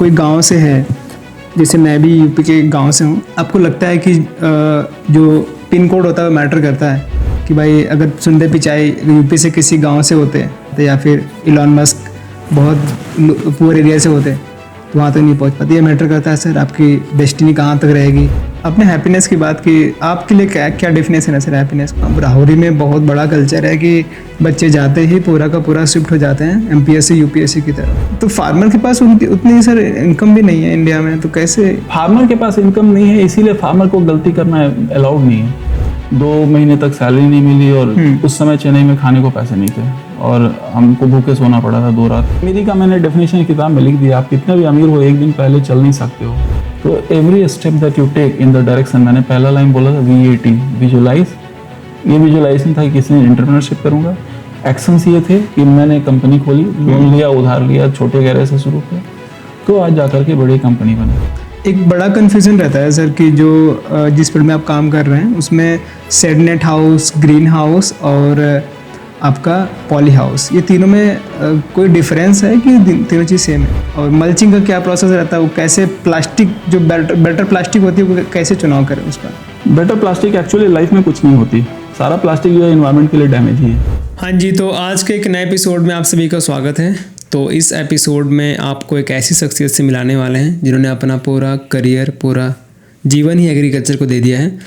कोई गांव से है, जैसे मैं भी यूपी के गांव से हूँ, आपको लगता है कि जो पिन कोड होता है वो मैटर करता है कि भाई अगर सुंदर पिचाई यूपी से किसी गांव से होते तो या फिर इलॉन मस्क बहुत पुअर एरिया से होते तो वहाँ तक नहीं पहुँच पाती। ये मैटर करता है सर, आपकी डेस्टिनी कहाँ तक रहेगी। आपने हैप्पीनेस की बात की, आपके लिए क्या क्या डेफिनेशन है सर हैप्पीनेस का? राहुरी में बहुत बड़ा कल्चर है कि बच्चे जाते ही पूरा का पूरा शिफ्ट हो जाते हैं एमपीएससी यूपीएससी की तरफ। तो फार्मर के पास उनकी उतनी सर इनकम भी नहीं है इंडिया में, तो कैसे? फार्मर के पास इनकम नहीं है, इसीलिए फार्मर को गलती करना अलाउड नहीं है। 2 महीने तक सैलरी नहीं मिली और उस समय चेन्नई में खाने को पैसे नहीं थे और हमको भूखे सोना पड़ा था 2 रात। मेरी का मैंने डेफिनेशन किताब में लिख दिया, आप कितने भी अमीर हो एक दिन पहले चल नहीं सकते हो। तो every step that you take in the direction, मैंने पहला लाइन बोला था VAT, विजुलाइज। ये विजुलाइजेशन था कि किसी ने एंटरप्रेन्योरशिप करूँगा। एक्शंस ये थे कि मैंने कंपनी खोली, लोन लिया, उधार लिया, छोटे गैरेज से शुरू किया, तो आज जाकर के बड़ी कंपनी बनी। एक बड़ा कन्फ्यूजन रहता है सर कि जो जिस फील्ड में आप काम कर रहे हैं उसमें शेडनेट हाउस, ग्रीन हाउस और आपका पॉली हाउस, ये तीनों में कोई डिफरेंस है कि तीनों चीज़ सेम है? और मल्चिंग का क्या प्रोसेस रहता है, वो कैसे प्लास्टिक जो बेटर प्लास्टिक होती है वो कैसे चुनाव करें उसका? बेटर प्लास्टिक एक्चुअली लाइफ में कुछ नहीं होती, सारा प्लास्टिक जो है एनवायरनमेंट के लिए डैमेज ही है। हाँ जी, तो आज के एक नए एपिसोड में आप सभी का स्वागत है। तो इस एपिसोड में आपको एक ऐसी शख्सियत से मिलाने वाले हैं जिन्होंने अपना पूरा करियर, पूरा जीवन ही एग्रीकल्चर को दे दिया है।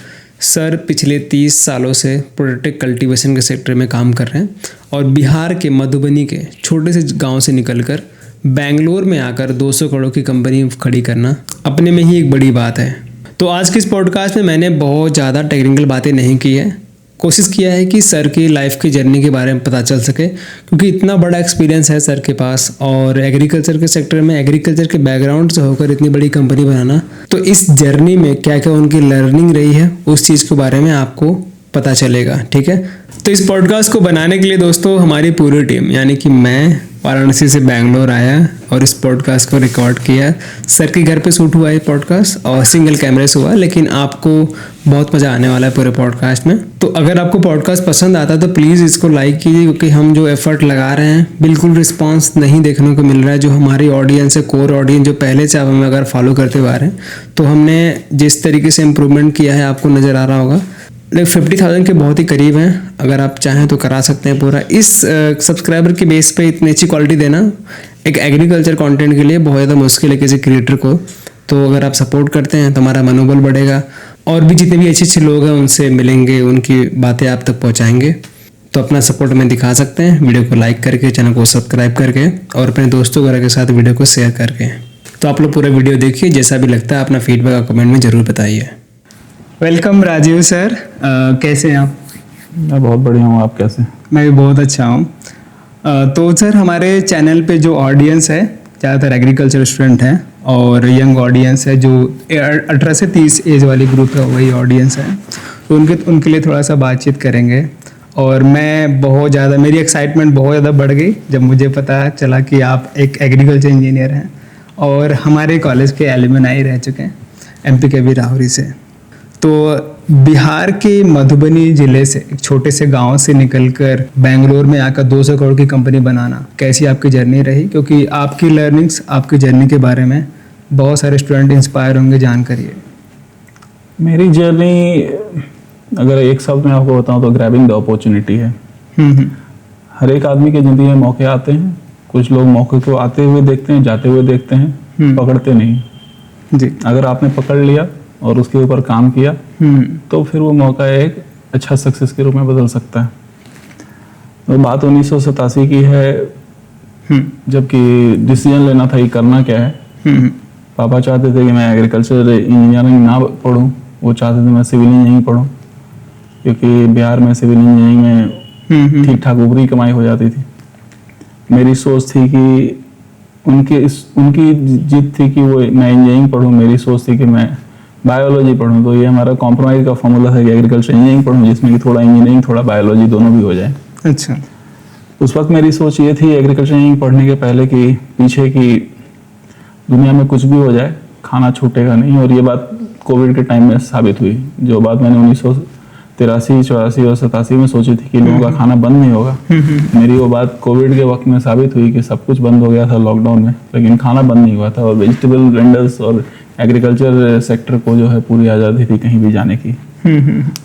सर पिछले 30 सालों से प्रोडक्टिव कल्टीवेशन के सेक्टर में काम कर रहे हैं और बिहार के मधुबनी के छोटे से गांव से निकलकर बेंगलोर में आकर 200 करोड़ की कंपनी खड़ी करना अपने में ही एक बड़ी बात है। तो आज के इस पॉडकास्ट में मैंने बहुत ज़्यादा टेक्निकल बातें नहीं की है, कोशिश किया है कि सर की लाइफ की जर्नी के बारे में पता चल सके, क्योंकि इतना बड़ा एक्सपीरियंस है सर के पास और एग्रीकल्चर के सेक्टर में एग्रीकल्चर के बैकग्राउंड से होकर इतनी बड़ी कंपनी बनाना, तो इस जर्नी में क्या क्या उनकी लर्निंग रही है उस चीज़ के बारे में आपको पता चलेगा। ठीक है, तो इस पॉडकास्ट को बनाने के लिए दोस्तों हमारी पूरी टीम यानी कि मैं वाराणसी से बेंगलोर आया और इस पॉडकास्ट को रिकॉर्ड किया। सर के घर पे शूट हुआ है पॉडकास्ट और सिंगल कैमरे से हुआ, लेकिन आपको बहुत मज़ा आने वाला है पूरे पॉडकास्ट में। तो अगर आपको पॉडकास्ट पसंद आता है तो प्लीज़ इसको लाइक कीजिए, क्योंकि हम जो एफर्ट लगा रहे हैं बिल्कुल रिस्पांस नहीं देखने को मिल रहा है। जो हमारी ऑडियंस है, कोर ऑडियंस जो पहले से आप हमें अगर फॉलो करते हुए आ रहे हैं, तो हमने जिस तरीके से इम्प्रूवमेंट किया है आपको नज़र आ रहा होगा। लाइक 50,000 के बहुत ही करीब हैं। अगर आप चाहें तो करा सकते हैं पूरा। इस सब्सक्राइबर के बेस पे इतनी अच्छी क्वालिटी देना एक एग्रीकल्चर कंटेंट के लिए बहुत ज़्यादा मुश्किल है किसी क्रिएटर को। तो अगर आप सपोर्ट करते हैं तो हमारा मनोबल बढ़ेगा और भी जितने भी अच्छे लोग हैं उनसे मिलेंगे, उनकी बातें आप तक पहुँचाएँगे। तो अपना सपोर्ट में दिखा सकते हैं वीडियो को लाइक करके, चैनल को सब्सक्राइब करके और अपने दोस्तों वगैरह के साथ वीडियो को शेयर करके। तो आप लोग पूरा वीडियो देखिए, जैसा भी लगता है अपना फीडबैक और कमेंट में ज़रूर बताइए। वेलकम राजीव सर, कैसे हैं आप? मैं बहुत बढ़िया हूँ, आप कैसे? मैं भी बहुत अच्छा हूँ। तो सर हमारे चैनल पे जो ऑडियंस है ज़्यादातर एग्रीकल्चर स्टूडेंट हैं और यंग ऑडियंस है, जो 18 से 30 एज वाली ग्रुप है वही ऑडियंस है। तो उनके लिए थोड़ा सा बातचीत करेंगे। और मैं बहुत ज़्यादा, मेरी एक्साइटमेंट बहुत ज़्यादा बढ़ गई जब मुझे पता चला कि आप एक एग्रीकल्चर इंजीनियर हैं और हमारे कॉलेज के एलुमनाई रह चुके हैं MP के भी राहुरी से। तो बिहार के मधुबनी ज़िले से एक छोटे से गांव से निकलकर बेंगलोर में आकर 200 करोड़ की कंपनी बनाना, कैसी आपकी जर्नी रही? क्योंकि आपकी लर्निंग्स, आपकी जर्नी के बारे में बहुत सारे स्टूडेंट इंस्पायर होंगे, जानकारी है। मेरी जर्नी अगर एक शब्द में आपको बताऊं तो ग्रैबिंग द अपॉर्चुनिटी है। हर एक आदमी के ज़िंदगी में मौके आते हैं, कुछ लोग मौके को आते हुए देखते हैं, जाते हुए देखते हैं, पकड़ते नहीं जी। अगर आपने पकड़ लिया और उसके ऊपर काम किया तो फिर वो मौका एक अच्छा सक्सेस के रूप में बदल सकता है। तो बात 1987 की है, जबकि डिसीजन लेना था कि करना क्या है। पापा चाहते थे कि मैं एग्रीकल्चर इंजीनियरिंग ना पढूं, वो चाहते थे मैं सिविल इंजीनियरिंग पढूं, क्योंकि बिहार में सिविल इंजीनियरिंग में ठीक ठाक ऊपरी कमाई हो जाती थी। मेरी सोच थी कि उनकी जिद थी कि वो मैं इंजीनियरिंग पढूं, मेरी सोच थी कि मैं बायोलॉजी पढूं। तो ये हमारा कॉम्प्रोमाइज़ का फॉर्मूला था कि एग्रीकल्चर इंजीनियरिंग पढूं जिसमें कि थोड़ा इंजीनियरिंग थोड़ा बायोलॉजी दोनों भी हो जाए। अच्छा, उस वक्त मेरी सोच ये थी एग्रीकल्चर इंजीनियरिंग पढ़ने के पहले कि पीछे की दुनिया में कुछ भी हो जाए खाना छूटेगा नहीं, और ये बात कोविड के टाइम में साबित हुई। जो बात मैंने 83, 84 और 87 में सोची थी कि लोगों का खाना बंद नहीं होगा। मेरी वो बात कोविड के वक्त में साबित हुई कि सब कुछ बंद हो गया था लॉकडाउन में, लेकिन खाना बंद नहीं हुआ था। और वेजिटेबल वेंडर्स और एग्रीकल्चर सेक्टर को जो है पूरी आज़ादी थी कहीं भी जाने की।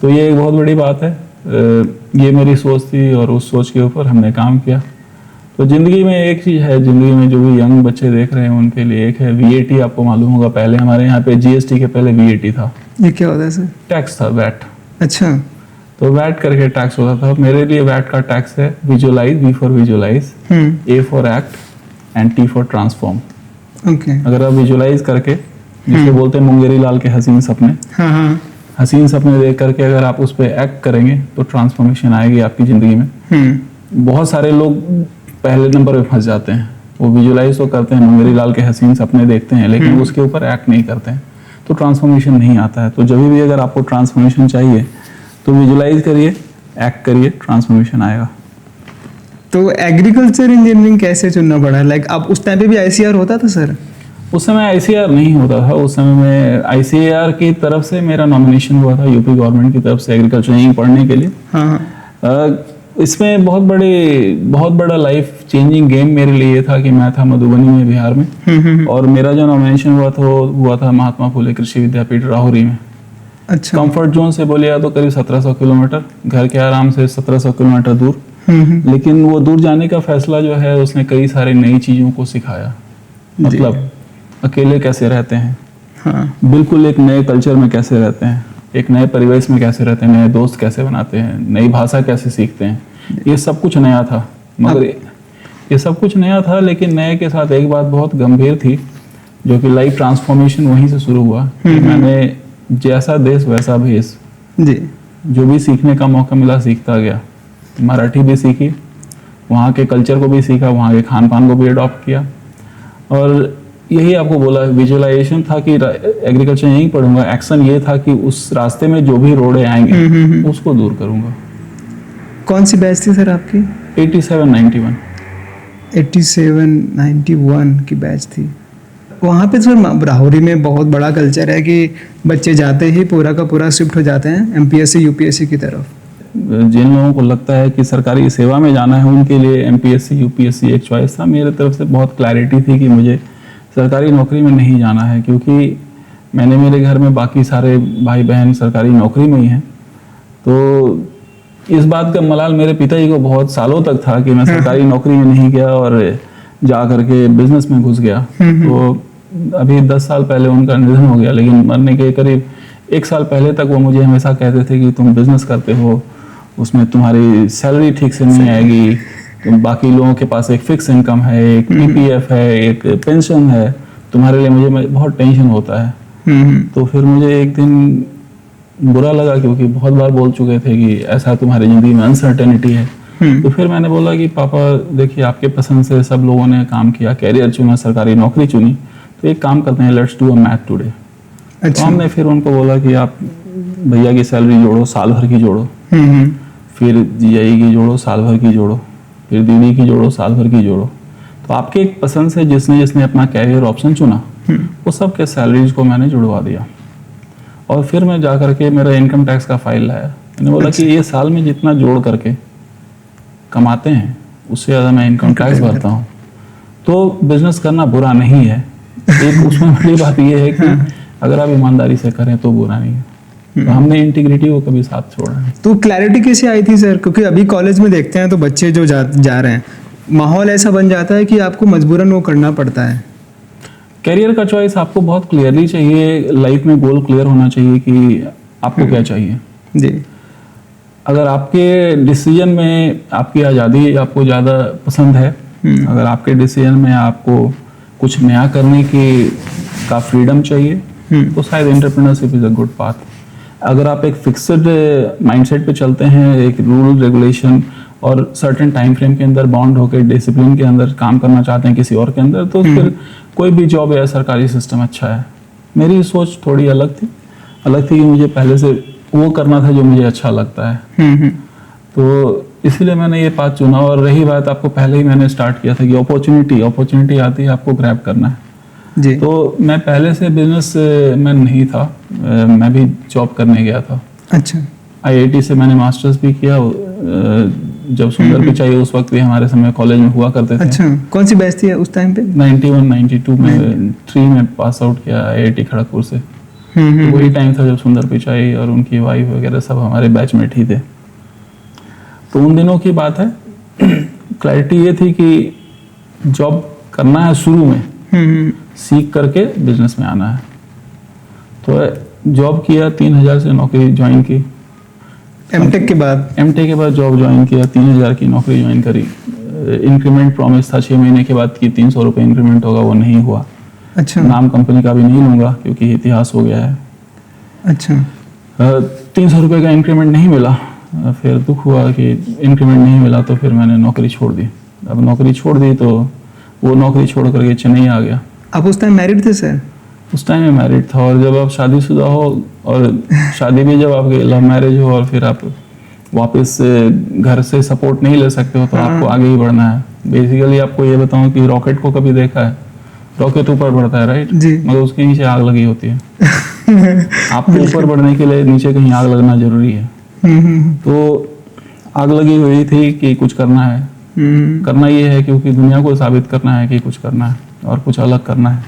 तो ये एक बहुत बड़ी बात है। ये मेरी सोच थी और उस सोच के ऊपर हमने काम किया। तो ज़िंदगी में एक चीज़ है, ज़िंदगी में जो भी यंग बच्चे देख रहे हैं उनके लिए एक है VAT। आपको मालूम होगा पहले हमारे यहाँ पे GST के पहले VAT था। ये क्या होता है सर? टैक्स था, वैट। अच्छा। तो वैट करके टैक्स होता था। मेरे लिए वैट का टैक्स है visualize, V for visualize, A for act and T for transform. Okay. अगर आप विजुअलाइज करके, जिसे बोलते हैं मुंगेरी लाल के हसीन सपने, हाँ हाँ। हसीन सपने देख करके अगर आप उस पर एक्ट करेंगे तो ट्रांसफॉर्मेशन आएगी आपकी ज़िंदगी में। बहुत सारे लोग पहले नंबर पे फंस जाते हैं। वो विजुअलाइज तो करते हैं, मुंगेरी लाल के हसीन सपने देखते हैं, लेकिन उसके ऊपर एक्ट नहीं करते हैं, तो ट्रांसफॉर्मेशन नहीं आता है। तो जब भी अगर आपको ट्रांसफॉर्मेशन चाहिए तो विजुअलाइज करिए, एक्ट करिए, ट्रांसफॉर्मेशन आएगा। तो एग्रीकल्चर इंजीनियरिंग कैसे चुनना पड़ा? लाइक अब उस टाइम पे भी ICAR होता था सर? उस समय ICAR नहीं होता था। उस समय में ICAR की तरफ से मेरा नॉमिनेशन हुआ था यूपी गवर्नमेंट की तरफ से एग्रीकल्चर इंजीनियरिंग पढ़ने के लिए। हाँ। इसमें बहुत बड़ा लाइफ चेंजिंग गेम मेरे लिए था कि मैं था मधुबनी में, बिहार में, और मेरा जो नॉमिनेशन हुआ था महात्मा फुले कृषि विद्यापीठ राहुरी में। अच्छा। कंफर्ट जोन से बोलिए तो करीब 1700 किलोमीटर, घर के आराम से 1700 किलोमीटर दूर। लेकिन वो दूर जाने का फैसला जो है उसने कई सारी नई चीज़ों को सिखाया। मतलब अकेले कैसे रहते हैं, हाँ। बिल्कुल एक नए कल्चर में कैसे रहते हैं, एक नए परिवेश में कैसे रहते हैं, नए दोस्त कैसे बनाते हैं, नई भाषा कैसे सीखते हैं, ये सब कुछ नया था। मगर ये सब कुछ नया था, लेकिन नए के साथ एक बात बहुत गंभीर थी, जो कि लाइफ ट्रांसफॉर्मेशन वहीं से शुरू हुआ कि मैंने जैसा देश वैसा भेष जी, जो भी सीखने का मौका मिला सीखता गया। मराठी भी सीखी, वहाँ के कल्चर को भी सीखा, वहाँ के खान पान को भी अडॉप्ट किया। और यही आपको बोला, विजुअलाइजेशन था कि एग्रीकल्चर यहीं पढ़ूंगा, एक्शन ये था कि उस रास्ते में जो भी रोड़े आएंगे उसको दूर करूंगा। कौन सी बैच थी सर आपकी? 87-91। 87-91 की बैच थी। वहाँ पे सर राहुरी में बहुत बड़ा कल्चर है कि बच्चे जाते ही पूरा का पूरा शिफ्ट हो जाते हैं MPSC UPSC की तरफ। जिन लोगों को लगता है कि सरकारी सेवा में जाना है उनके लिए MPSC UPSC एक चॉइस था। मेरे तरफ से बहुत क्लैरिटी थी कि मुझे सरकारी नौकरी में नहीं जाना है, क्योंकि मेरे घर में बाकी सारे भाई बहन सरकारी नौकरी में ही हैं। तो इस बात का मलाल मेरे पिताजी को बहुत सालों तक था कि मैं सरकारी नौकरी में नहीं गया और जा करके बिजनेस में घुस गया। तो अभी 10 साल पहले उनका निधन हो गया, लेकिन मरने के करीब 1 साल पहले तक वो मुझे हमेशा कहते थे कि तुम बिजनेस करते हो, उसमें तुम्हारी सैलरी ठीक से नहीं आएगी, बाकी लोगों के पास एक फिक्स इनकम है, एक PPF है, एक पेंशन है, तुम्हारे लिए मुझे बहुत टेंशन होता है। तो फिर मुझे एक दिन बुरा लगा, क्योंकि बहुत बार बोल चुके थे कि ऐसा तुम्हारी जिंदगी में अनसर्टेनिटी है। तो फिर मैंने बोला कि पापा देखिए, आपके पसंद से सब लोगों ने काम किया, कैरियर चुना, सरकारी नौकरी चुनी, तो एक काम करते हैं, let's do a math today. तो हमने फिर उनको बोला कि आप भैया की सैलरी जोड़ो, साल भर की जोड़ो, फिर जीजाई की जोड़ो, साल भर की जोड़ो, फिर दीदी की जोड़ो, साल भर की जोड़ो। तो आपके एक पसंद से जिसने अपना कैरियर ऑप्शन चुना, वो सब के सैलरीज को मैंने जुड़वा दिया। और फिर मैं जा करके मेरा इनकम टैक्स का फाइल लाया। मैंने बोला कि ये साल में जितना जोड़ करके कमाते हैं उससे ज़्यादा मैं इनकम टैक्स भरता हूँ। तो बिजनेस करना बुरा नहीं है। एक उसमें बड़ी बात ये है कि अगर आप ईमानदारी से करें तो बुरा नहीं है। तो हमने इंटीग्रिटी को कभी साथ छोड़ा है। तो क्लैरिटी कैसे आई थी सर? क्योंकि अभी कॉलेज में देखते हैं तो बच्चे जो जा रहे हैं, माहौल ऐसा बन जाता है कि आपको मजबूरन वो करना पड़ता है। कैरियर का चॉइस आपको बहुत क्लियरली चाहिए, लाइफ में गोल क्लियर होना चाहिए कि आपको क्या चाहिए जी। अगर आपके डिसीजन में आपकी आज़ादी आपको ज़्यादा पसंद है, अगर आपके डिसीजन में आपको कुछ नया करने का फ्रीडम चाहिए, तो शायद entrepreneurship is a good path. अगर आप एक फिक्स्ड माइंडसेट पे चलते हैं, एक रूल रेगुलेशन और सर्टेन टाइम फ्रेम के अंदर बाउंड होकर डिसिप्लिन के अंदर काम करना चाहते हैं किसी और के अंदर, तो फिर कोई भी जॉब या सरकारी सिस्टम अच्छा है। मेरी सोच थोड़ी अलग थी कि मुझे पहले से वो करना था जो मुझे अच्छा लगता है। तो इसीलिए मैंने ये पाथ चुना। और रही बात, आपको पहले ही मैंने स्टार्ट किया था कि अपॉर्चुनिटी आती है, आपको ग्रैब करना है जी। तो मैं पहले से बिजनेस मैन नहीं था, मैं भी जॉब करने गया था। अच्छा। IIT से मैंने मास्टर्स भी किया। जब सुंदर पिचाई उस वक्त भी हमारे समय कॉलेज में हुआ करते थे। अच्छा, कौन सी बैच थी उस टाइम पे? 91-92 में 3 में पास आउट किया IIT खड़गपुर से। तो वही टाइम था जब सुंदर पिचाई और उनकी वाइफ वगैरह सब हमारे बैचमेट ही थे। तो उन दिनों की बात है। क्लैरिटी ये थी कि जॉब करना है शुरू में, सीख करके बिजनेस में आना है। तो जॉब किया, 3000 से नौकरी ज्वाइन की। एमटेक के बाद? एमटेक के बाद जॉब ज्वाइन किया, 3000 की नौकरी ज्वाइन करी। इंक्रीमेंट प्रॉमिस था 6 महीने के बाद कि 300 रुपये इंक्रीमेंट होगा, वो नहीं हुआ। अच्छा। नाम कंपनी का भी नहीं लूंगा क्योंकि इतिहास हो गया है। अच्छा। 300 रुपये का इंक्रीमेंट नहीं मिला। फिर दुख हुआ कि इंक्रीमेंट नहीं मिला, तो फिर मैंने नौकरी छोड़ दी। अब नौकरी छोड़ दी तो वो नौकरी छोड़ करके चेन्नई आ गया। आप उस टाइम मैरिड थे सर? उस टाइम में मैरिड था, और जब आप शादीशुदा हो और शादी भी जब आपकी लव मैरिज हो और फिर आप वापस घर से सपोर्ट नहीं ले सकते हो, तो आपको आगे ही बढ़ना है। बेसिकली आपको ये बताऊं कि रॉकेट को कभी देखा है? रॉकेट ऊपर बढ़ता है, राइट जी, मगर उसके नीचे आग लगी होती है। आपको ऊपर बढ़ने के लिए नीचे कहीं आग लगना जरूरी है। तो आग लगी हुई थी कि कुछ करना है। करना ये है क्योंकि दुनिया को साबित करना है कि कुछ करना है और कुछ अलग करना है।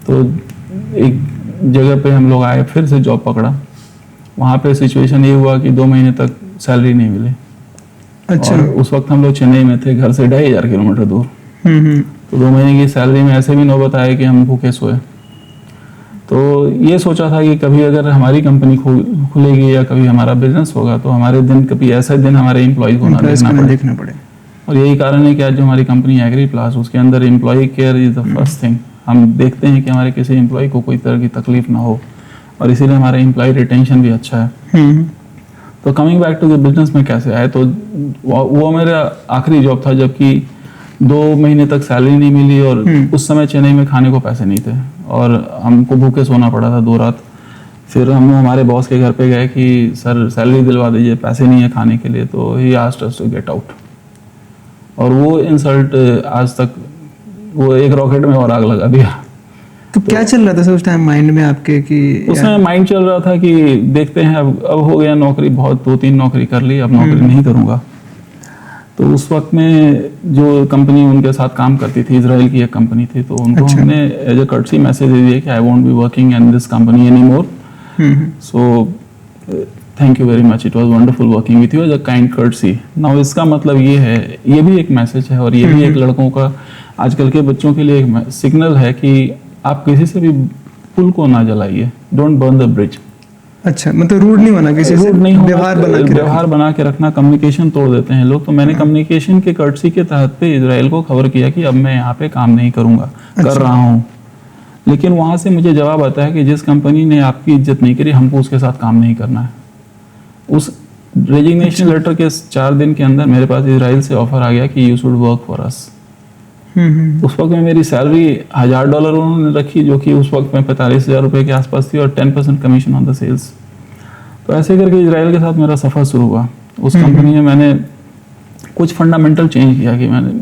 तो एक जगह पे हम लोग आए, फिर से जॉब पकड़ा। वहाँ पे सिचुएशन ये हुआ कि 2 महीने तक सैलरी नहीं मिली। अच्छा। और उस वक्त हम लोग चेन्नई में थे, घर से 2500 किलोमीटर दूर। तो 2 महीने की सैलरी में ऐसे भी नौबत आए कि हम भूखे सोए। तो ये सोचा था कि कभी अगर हमारी कंपनी खुलेगी या कभी हमारा बिजनेस होगा तो हमारे दिन, कभी ऐसा दिन हमारे एम्प्लॉय को ना देखना पड़े। और यही कारण है कि आज जो हमारी कंपनी एग्री प्लास, उसके अंदर employee care is the first thing. हम देखते हैं कि हमारे किसी एम्प्लॉय को कोई तरह की तकलीफ ना हो, और इसीलिए हमारा एम्प्लॉय रिटेंशन भी अच्छा है। तो coming back to the business में कैसे आए, तो वो मेरा आखिरी जॉब था, जबकि 2 महीने तक सैलरी नहीं मिली और उस समय चेन्नई में खाने को पैसे नहीं थे और हमको भूखे सोना पड़ा था 2 रात। फिर हम हमारे बॉस के घर पे गए कि सर सैलरी दिलवा दीजिए, पैसे नहीं है खाने के लिए। तो he asked us to get out. और वो इंसल्ट आज तक, वो एक रॉकेट में और आग लगा दिया। तो क्या चल रहा था सर उस टाइम माइंड में आपके? कि उसमें माइंड चल रहा था कि देखते हैं, अब हो गया नौकरी, बहुत 2-3 नौकरी कर ली, अब नौकरी नहीं करूंगा। तो उस वक्त में जो कंपनी उनके साथ काम करती थी, इजराइल की एक कंपनी थी, तो उनको हमने एज अ कर्टसी मैसेज दे दिया कि I won't be working in this company anymore, so thank you very much, it was wonderful working with you as a kind courtesy. Now इसका मतलब ये है, ये भी एक मैसेज है और ये भी एक लड़कों का, आजकल के बच्चों के लिए एक सिग्नल है कि आप किसी से भी पुल को ना जलाइए, डोंट बर्न द ब्रिज। अच्छा, मतलब रूड नहीं बना किसी से, व्यवहार बना के रखना। कम्युनिकेशन तोड़ देते हैं लोग। तो मैंने कम्युनिकेशन के कर्टसी के तहत पे इजराइल को खबर किया कि अब मैं यहाँ पे काम नहीं करूंगा। अच्छा। कर रहा हूँ, लेकिन वहां से मुझे जवाब आता है कि जिस कंपनी ने आपकी इज्जत नहीं करी, हमको उसके साथ काम नहीं करना है। उस रेजिग्नेशन लेटर के 4 दिन के अंदर मेरे पास इजराइल से ऑफर आ गया कि you should work for us. उस वक्त में मेरी सैलरी $1000 उन्होंने रखी, जो कि उस वक्त में 45,000 रुपये के आसपास थी, और 10% कमीशन ऑन द सेल्स। तो ऐसे करके इजराइल के साथ मेरा सफ़र शुरू हुआ। उस कंपनी में मैंने कुछ फंडामेंटल चेंज किया कि मैंने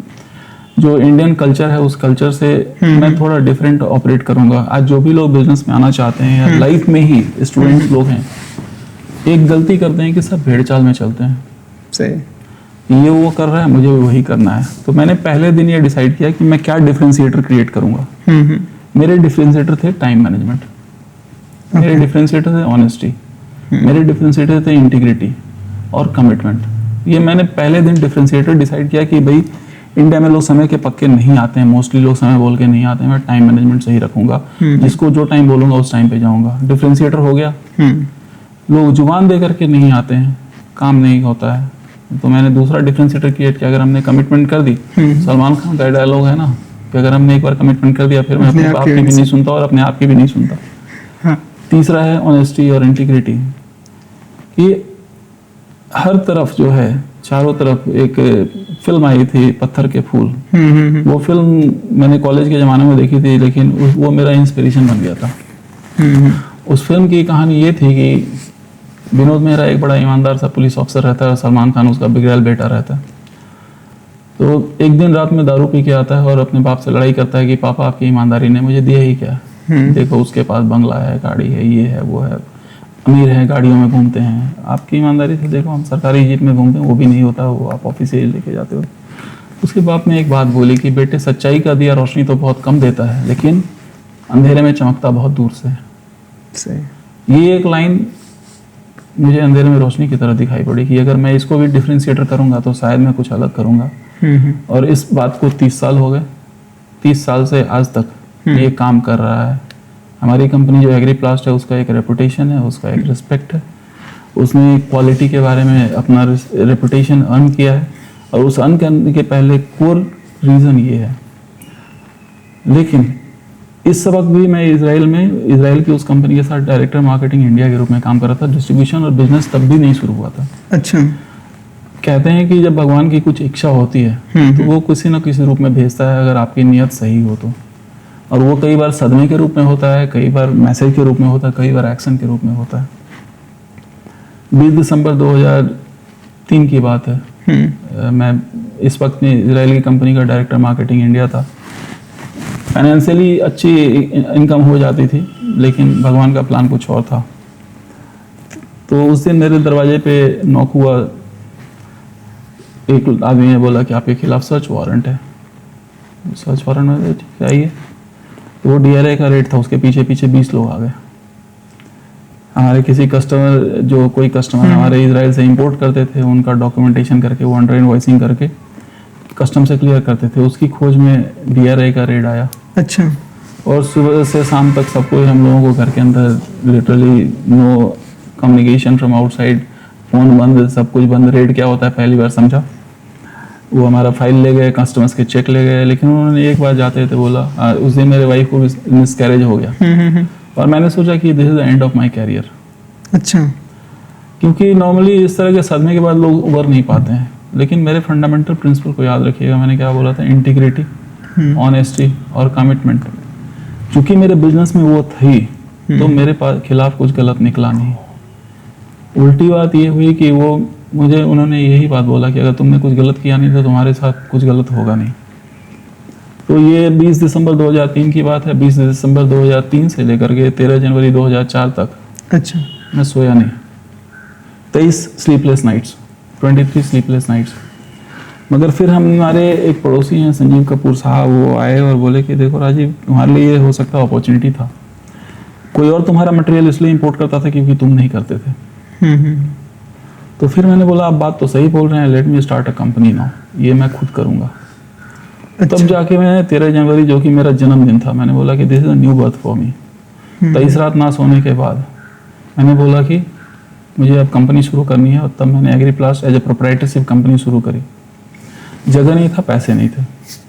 जो इंडियन कल्चर है उस कल्चर से मैं थोड़ा डिफरेंट ऑपरेट करूंगा। आज जो भी लोग बिजनेस में आना चाहते हैं या लाइफ में ही स्टूडेंट्स लोग हैं, एक गलती करते हैं कि सब भेड़ चाल में चलते हैं। सही, ये वो कर रहा है, मुझे भी वही करना है। तो मैंने पहले दिन ये डिसाइड किया कि मैं क्या डिफरेंशिएटर क्रिएट करूंगा। मेरे डिफरेंशिएटर थे टाइम मैनेजमेंट, मेरे डिफरेंशिएटर थे ऑनेस्टी, मेरे डिफरेंशिएटर थे इंटीग्रिटी और कमिटमेंट। ये मैंने पहले दिन डिफरेंशिएटर डिसाइड किया कि भाई इंडिया में लोग समय के पक्के नहीं आते हैं, मोस्टली लोग समय बोल के नहीं आते हैं, मैं टाइम मैनेजमेंट सही रखूंगा, जिसको जो टाइम बोलूंगा उस टाइम पे जाऊंगा। डिफरेंशिएटर हो गया। लोग जुबान दे करके नहीं आते हैं, काम नहीं होता है। तो मैंने दूसरा डिफरेंशिएटर क्रिएट किया, अगर हमने कमिटमेंट कर दी, सलमान खान का डायलॉग है ना कि अगर हमने एक बार कमिटमेंट कर दिया फिर मैं अपने बाप की भी नहीं सुनता और अपने आप की भी नहीं सुनता। हाँ। तीसरा है ऑनेस्टी और इंटीग्रिटी। ये हर तरफ जो है, चारों तरफ, एक फिल्म आई थी पत्थर के फूल, वो फिल्म मैंने कॉलेज के ज़माने में देखी थी, लेकिन वो मेरा इंस्पिरेशन बन गया था। उस फिल्म की कहानी ये थी कि विनोद मेहरा एक बड़ा ईमानदार सा पुलिस ऑफिसर रहता है और सलमान खान उसका बिगड़ैल बेटा रहता है। तो एक दिन रात में दारू पी के आता है और अपने बाप से लड़ाई करता है कि पापा आपकी ईमानदारी ने मुझे दिया ही क्या, देखो उसके पास बंगला है, गाड़ी है, ये है, वो है। अमीर हैं, गाड़ियों में घूमते हैं। आपकी ईमानदारी से देखो, हम सरकारी जीप में घूमते हैं, वो भी नहीं होता, वो आप ऑफिस से लेके जाते हो। उसके बाद में एक बात बोली कि बेटे, सच्चाई का दिया रोशनी तो बहुत कम देता है, लेकिन अंधेरे में चमकता बहुत दूर से है। सही। ये एक लाइन मुझे अंधेरे में रोशनी की तरह दिखाई पड़ी कि अगर मैं इसको भी डिफ्रेंशिएटर करूंगा तो शायद मैं कुछ अलग करूंगा। और इस बात को 30 साल हो गए। 30 साल से आज तक ये काम कर रहा है। हमारी कंपनी जो एग्रीप्लास्ट है, उसका एक रेपुटेशन है, उसका एक रिस्पेक्ट है। उसने क्वालिटी के बारे में अपना रेपुटेशन अर्न किया है, और उस अर्न करने के पहले कोर रीज़न ये है। लेकिन इस सबक भी मैं इजराइल की उस कंपनी के साथ डायरेक्टर मार्केटिंग इंडिया के रूप में काम कर रहा था। डिस्ट्रीब्यूशन और बिजनेस तब भी नहीं शुरू हुआ था। अच्छा। कहते हैं कि जब भगवान की कुछ इच्छा होती है तो वो किसी न किसी रूप में भेजता है, अगर आपकी नीयत सही हो तो। और वो कई बार सदमे के रूप में होता है, कई बार मैसेज के रूप में होता है, कई बार एक्शन के रूप में होता है। 20 दिसंबर 2003 की बात है। मैं इस वक्त इजराइल की कंपनी का डायरेक्टर मार्केटिंग इंडिया था। फाइनेंशियली अच्छी इनकम हो जाती थी, लेकिन भगवान का प्लान कुछ और था। तो उस दिन मेरे दरवाजे पे नॉक हुआ। एक आदमी ने बोला कि आपके खिलाफ सर्च वारंट है। सर्च वारंट में ठीक है, आइए। तो वो DRA का रेट था, उसके पीछे पीछे 20 लोग आ गए। हमारे किसी कस्टमर, जो कोई कस्टमर हमारे इजराइल से इंपोर्ट करते थे, उनका डॉक्यूमेंटेशन करके, वो अंडर इनवॉइसिंग करके कस्टम से क्लियर करते थे। उसकी खोज में DRA का रेड आया। अच्छा। और सुबह से शाम तक सबको, हम लोगों को घर के अंदर literally no communication from outside, phone बंद, सब कुछ बंद। रेड क्या होता है पहली बार समझा। वो हमारा फाइल ले गए, कस्टमर्स के चेक ले गए, लेकिन उन्होंने एक बार जाते थे बोला, उस दिन मेरे वाइफ को मिसकैरेज हो गया। और मैंने सोचा कि this is the end of my career. अच्छा। क्योंकि नॉर्मली इस तरह के सदमे के बाद लोग उबर नहीं पाते हैं। लेकिन मेरे फंडामेंटल प्रिंसिपल को याद रखिएगा, मैंने क्या बोला था, इंटीग्रिटी, ऑनेस्टी और कमिटमेंट। चूंकि मेरे बिजनेस में वो थी, तो मेरे पास खिलाफ कुछ गलत निकला नहीं। उल्टी बात ये हुई कि वो मुझे, उन्होंने यही बात बोला कि अगर तुमने कुछ गलत किया नहीं तो तुम्हारे साथ कुछ गलत होगा नहीं। तो ये 20 दिसंबर 2003 की बात है। 20 दिसंबर 2003 से लेकर के 13 जनवरी 2004 तक अच्छा मैं सोया नहीं। 23 स्लीपलेस नाइट्स, 23 स्लीपलेस नाइट्स। मगर फिर हमारे एक पड़ोसी हैं संजीव कपूर साहब, वो आए और बोले कि देखो राजीव, तुम्हारे लिए ये हो सकता है अपॉर्चुनिटी था। कोई और तुम्हारा मटेरियल इसलिए इंपोर्ट करता था क्योंकि तुम नहीं करते थे। तो फिर मैंने बोला, आप बात तो सही बोल रहे हैं, let me start a company now, ये मैं खुद करूँगा। अच्छा। तब जाके मैं 13 जनवरी, जो कि मेरा जन्मदिन था, मैंने बोला कि this is a new birth for me. 23 रात ना सोने के बाद मैंने बोला कि मुझे अब कंपनी शुरू करनी है। और तब मैंने एग्रीप्लास्ट एज ए प्रोप्राइटरशिप कंपनी शुरू करी। जगह नहीं था, पैसे नहीं थे,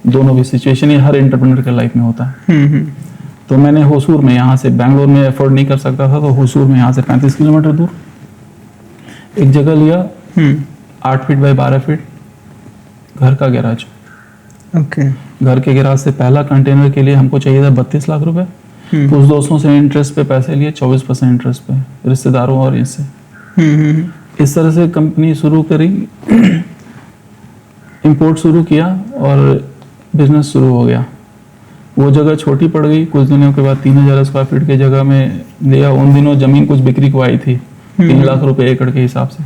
दोनों भी सिचुएशन ही हर एंटरप्रेन्योर के लाइफ में होता है। तो मैंने होसूर में, यहाँ से बैंगलोर में अफोर्ड नहीं कर सकता था, तो होसूर में यहाँ से 35 किलोमीटर दूर एक जगह लिया, 8 फीट बाय 12 फीट, घर का गैराज। ओके। घर के गैराज से पहला कंटेनर के लिए हमको चाहिए था 32 लाख रुपए। तो उस दोस्तों से इंटरेस्ट पे पैसे लिए, 24% इंटरेस्ट पे, रिश्तेदारों और इससे। इस तरह से कंपनी शुरू करी, इंपोर्ट शुरू किया और बिजनेस शुरू हो गया। वो जगह छोटी पड़ गई। कुछ दिनों के बाद 3000 स्क्वायर फीट की जगह में लिया। उन दिनों जमीन कुछ बिक्री को आई थी 3 लाख रुपए एकड़ के हिसाब से।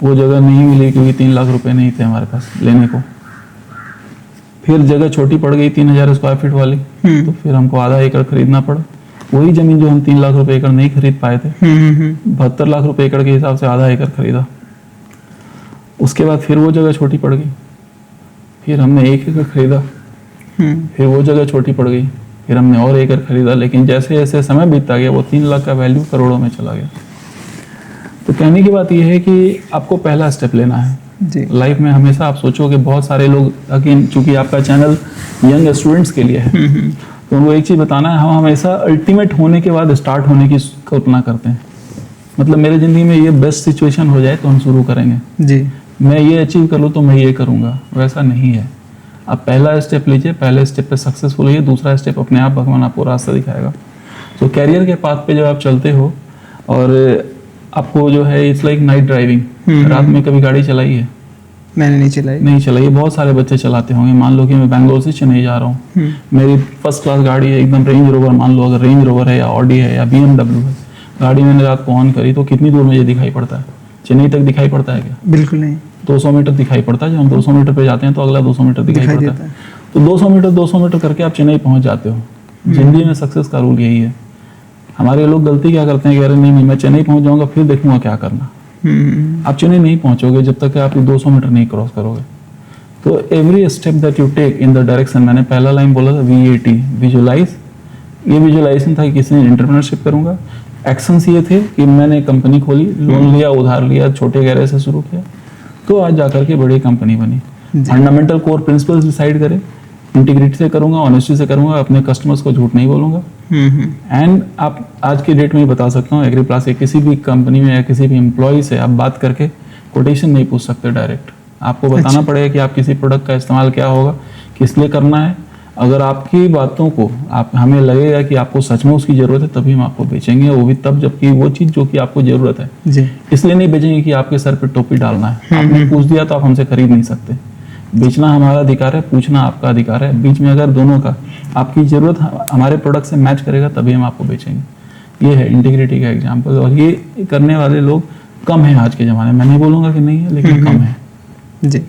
वो जगह नहीं मिली क्योंकि 3 लाख रुपए नहीं थे हमारे पास लेने को। फिर जगह छोटी पड़ गई 3000 स्क्वायर फीट वाली, तो फिर हमको आधा एकड़ खरीदना पड़ा। वही जमीन जो हम 3 लाख रुपए एकड़ नहीं खरीद पाए थे, 72 लाख रुपए एकड़ के हिसाब से आधा एकड़ खरीदा। उसके बाद फिर वो जगह छोटी पड़ गई, फिर हमने 1 एकड़ खरीदा। फिर वो जगह छोटी पड़ गई, फिर हमने और 1 एकड़ खरीदा। लेकिन जैसे जैसे समय बीतता गया, वो 3 लाख का वैल्यू करोड़ों में चला गया। तो कहने की बात यह है कि आपको पहला स्टेप लेना है जी। लाइफ में हमेशा आप सोचो कि बहुत सारे लोग, अगेन चूंकि आपका चैनल यंग स्टूडेंट्स के लिए है, तो उनको एक चीज़ बताना है, हम हमेशा अल्टीमेट होने के बाद स्टार्ट होने की कल्पना करते हैं। मतलब मेरे ज़िंदगी में ये बेस्ट सिचुएशन हो जाए तो हम शुरू करेंगे जी, मैं ये अचीव कर लूँ तो मैं ये करूँगा। वैसा नहीं है। आप पहला स्टेप लीजिए, पहले स्टेप पे सक्सेसफुल होइए, दूसरा स्टेप अपने आप भगवान आपको रास्ता दिखाएगा। तो कैरियर के पाथ पे जब आप चलते हो और आपको जो है, इट्स लाइक नाइट ड्राइविंग। रात में कभी गाड़ी चलाई है? मैंने नहीं चलाई। बहुत सारे बच्चे चलाते होंगे। मान लो कि मैं बैंगलोर से चेन्नई जा रहा हूँ, मेरी फर्स्ट क्लास गाड़ी है, एकदम रेंज रोवर। मान लो अगर रेंज रोवर है या ऑडी है या BMW है, गाड़ी मैंने रात को ऑन करी तो कितनी दूर मुझे दिखाई पड़ता है? चेन्नई तक दिखाई पड़ता है क्या? बिल्कुल नहीं। 200 मीटर दिखाई पड़ता है। जब हम 200 मीटर पे जाते हैं तो अगला 200 मीटर दिखाई पड़ता है। तो 200 मीटर करके आप चेन्नई पहुंच जाते हो। जिंदगी में सक्सेस का रूल यही है। हमारे लोग गलती क्या करते हैं, कह रहे नहीं मैं चेन्नई पहुंच जाऊंगा फिर देखूंगा क्या करना। आप चेन्नई नहीं पहुंचोगे जब तक आप 200 मीटर नहीं क्रॉस करोगे। तो every step that you take in the direction, मैंने पहला लाइन बोला था VAT, विजुलाइज। ये विजुलाइजेशन था कि किसी ने एंटरप्रेन्योरशिप करूंगा। एक्शंस ये थे कि मैंने कंपनी खोली, लोन लिया, उधार लिया, छोटे गैरेज से शुरू किया, तो आज जाकर के बड़ी कंपनी बनी। फंडामेंटल कोर प्रिंसिपल्स डिसाइड करें, इंटीग्रिटी से करूंगा, ऑनेस्टी से करूंगा, अपने कस्टमर्स को झूठ नहीं बोलूंगा। एंड आप आज की डेट में बता सकता हूँ, एग्रीप्लास के किसी भी कंपनी में या किसी भी एम्प्लॉय से आप बात करके कोटेशन नहीं पूछ सकते डायरेक्ट। आपको बताना पड़ेगा कि आप किसी प्रोडक्ट का इस्तेमाल क्या होगा, किस लिए करना है। अगर आपकी बातों को हमें लगेगा कि आपको सच में उसकी जरूरत है तभी हम आपको बेचेंगे, वो भी तब जबकि वो चीज़ जो कि आपको जरूरत है जी। इसलिए नहीं बेचेंगे कि आपके सर पे टोपी डालना है। आपने पूछ दिया तो आप हमसे खरीद नहीं सकते। बेचना हमारा अधिकार है, पूछना आपका अधिकार है। बीच में अगर दोनों का आपकी जरूरत हमारे प्रोडक्ट से मैच करेगा तभी हम आपको बेचेंगे। ये है इंटीग्रिटी का एग्जाम्पल, और ये करने वाले लोग कम हैं आज के ज़माने में। मैं नहीं बोलूँगा कि नहीं है, लेकिन कम है जी।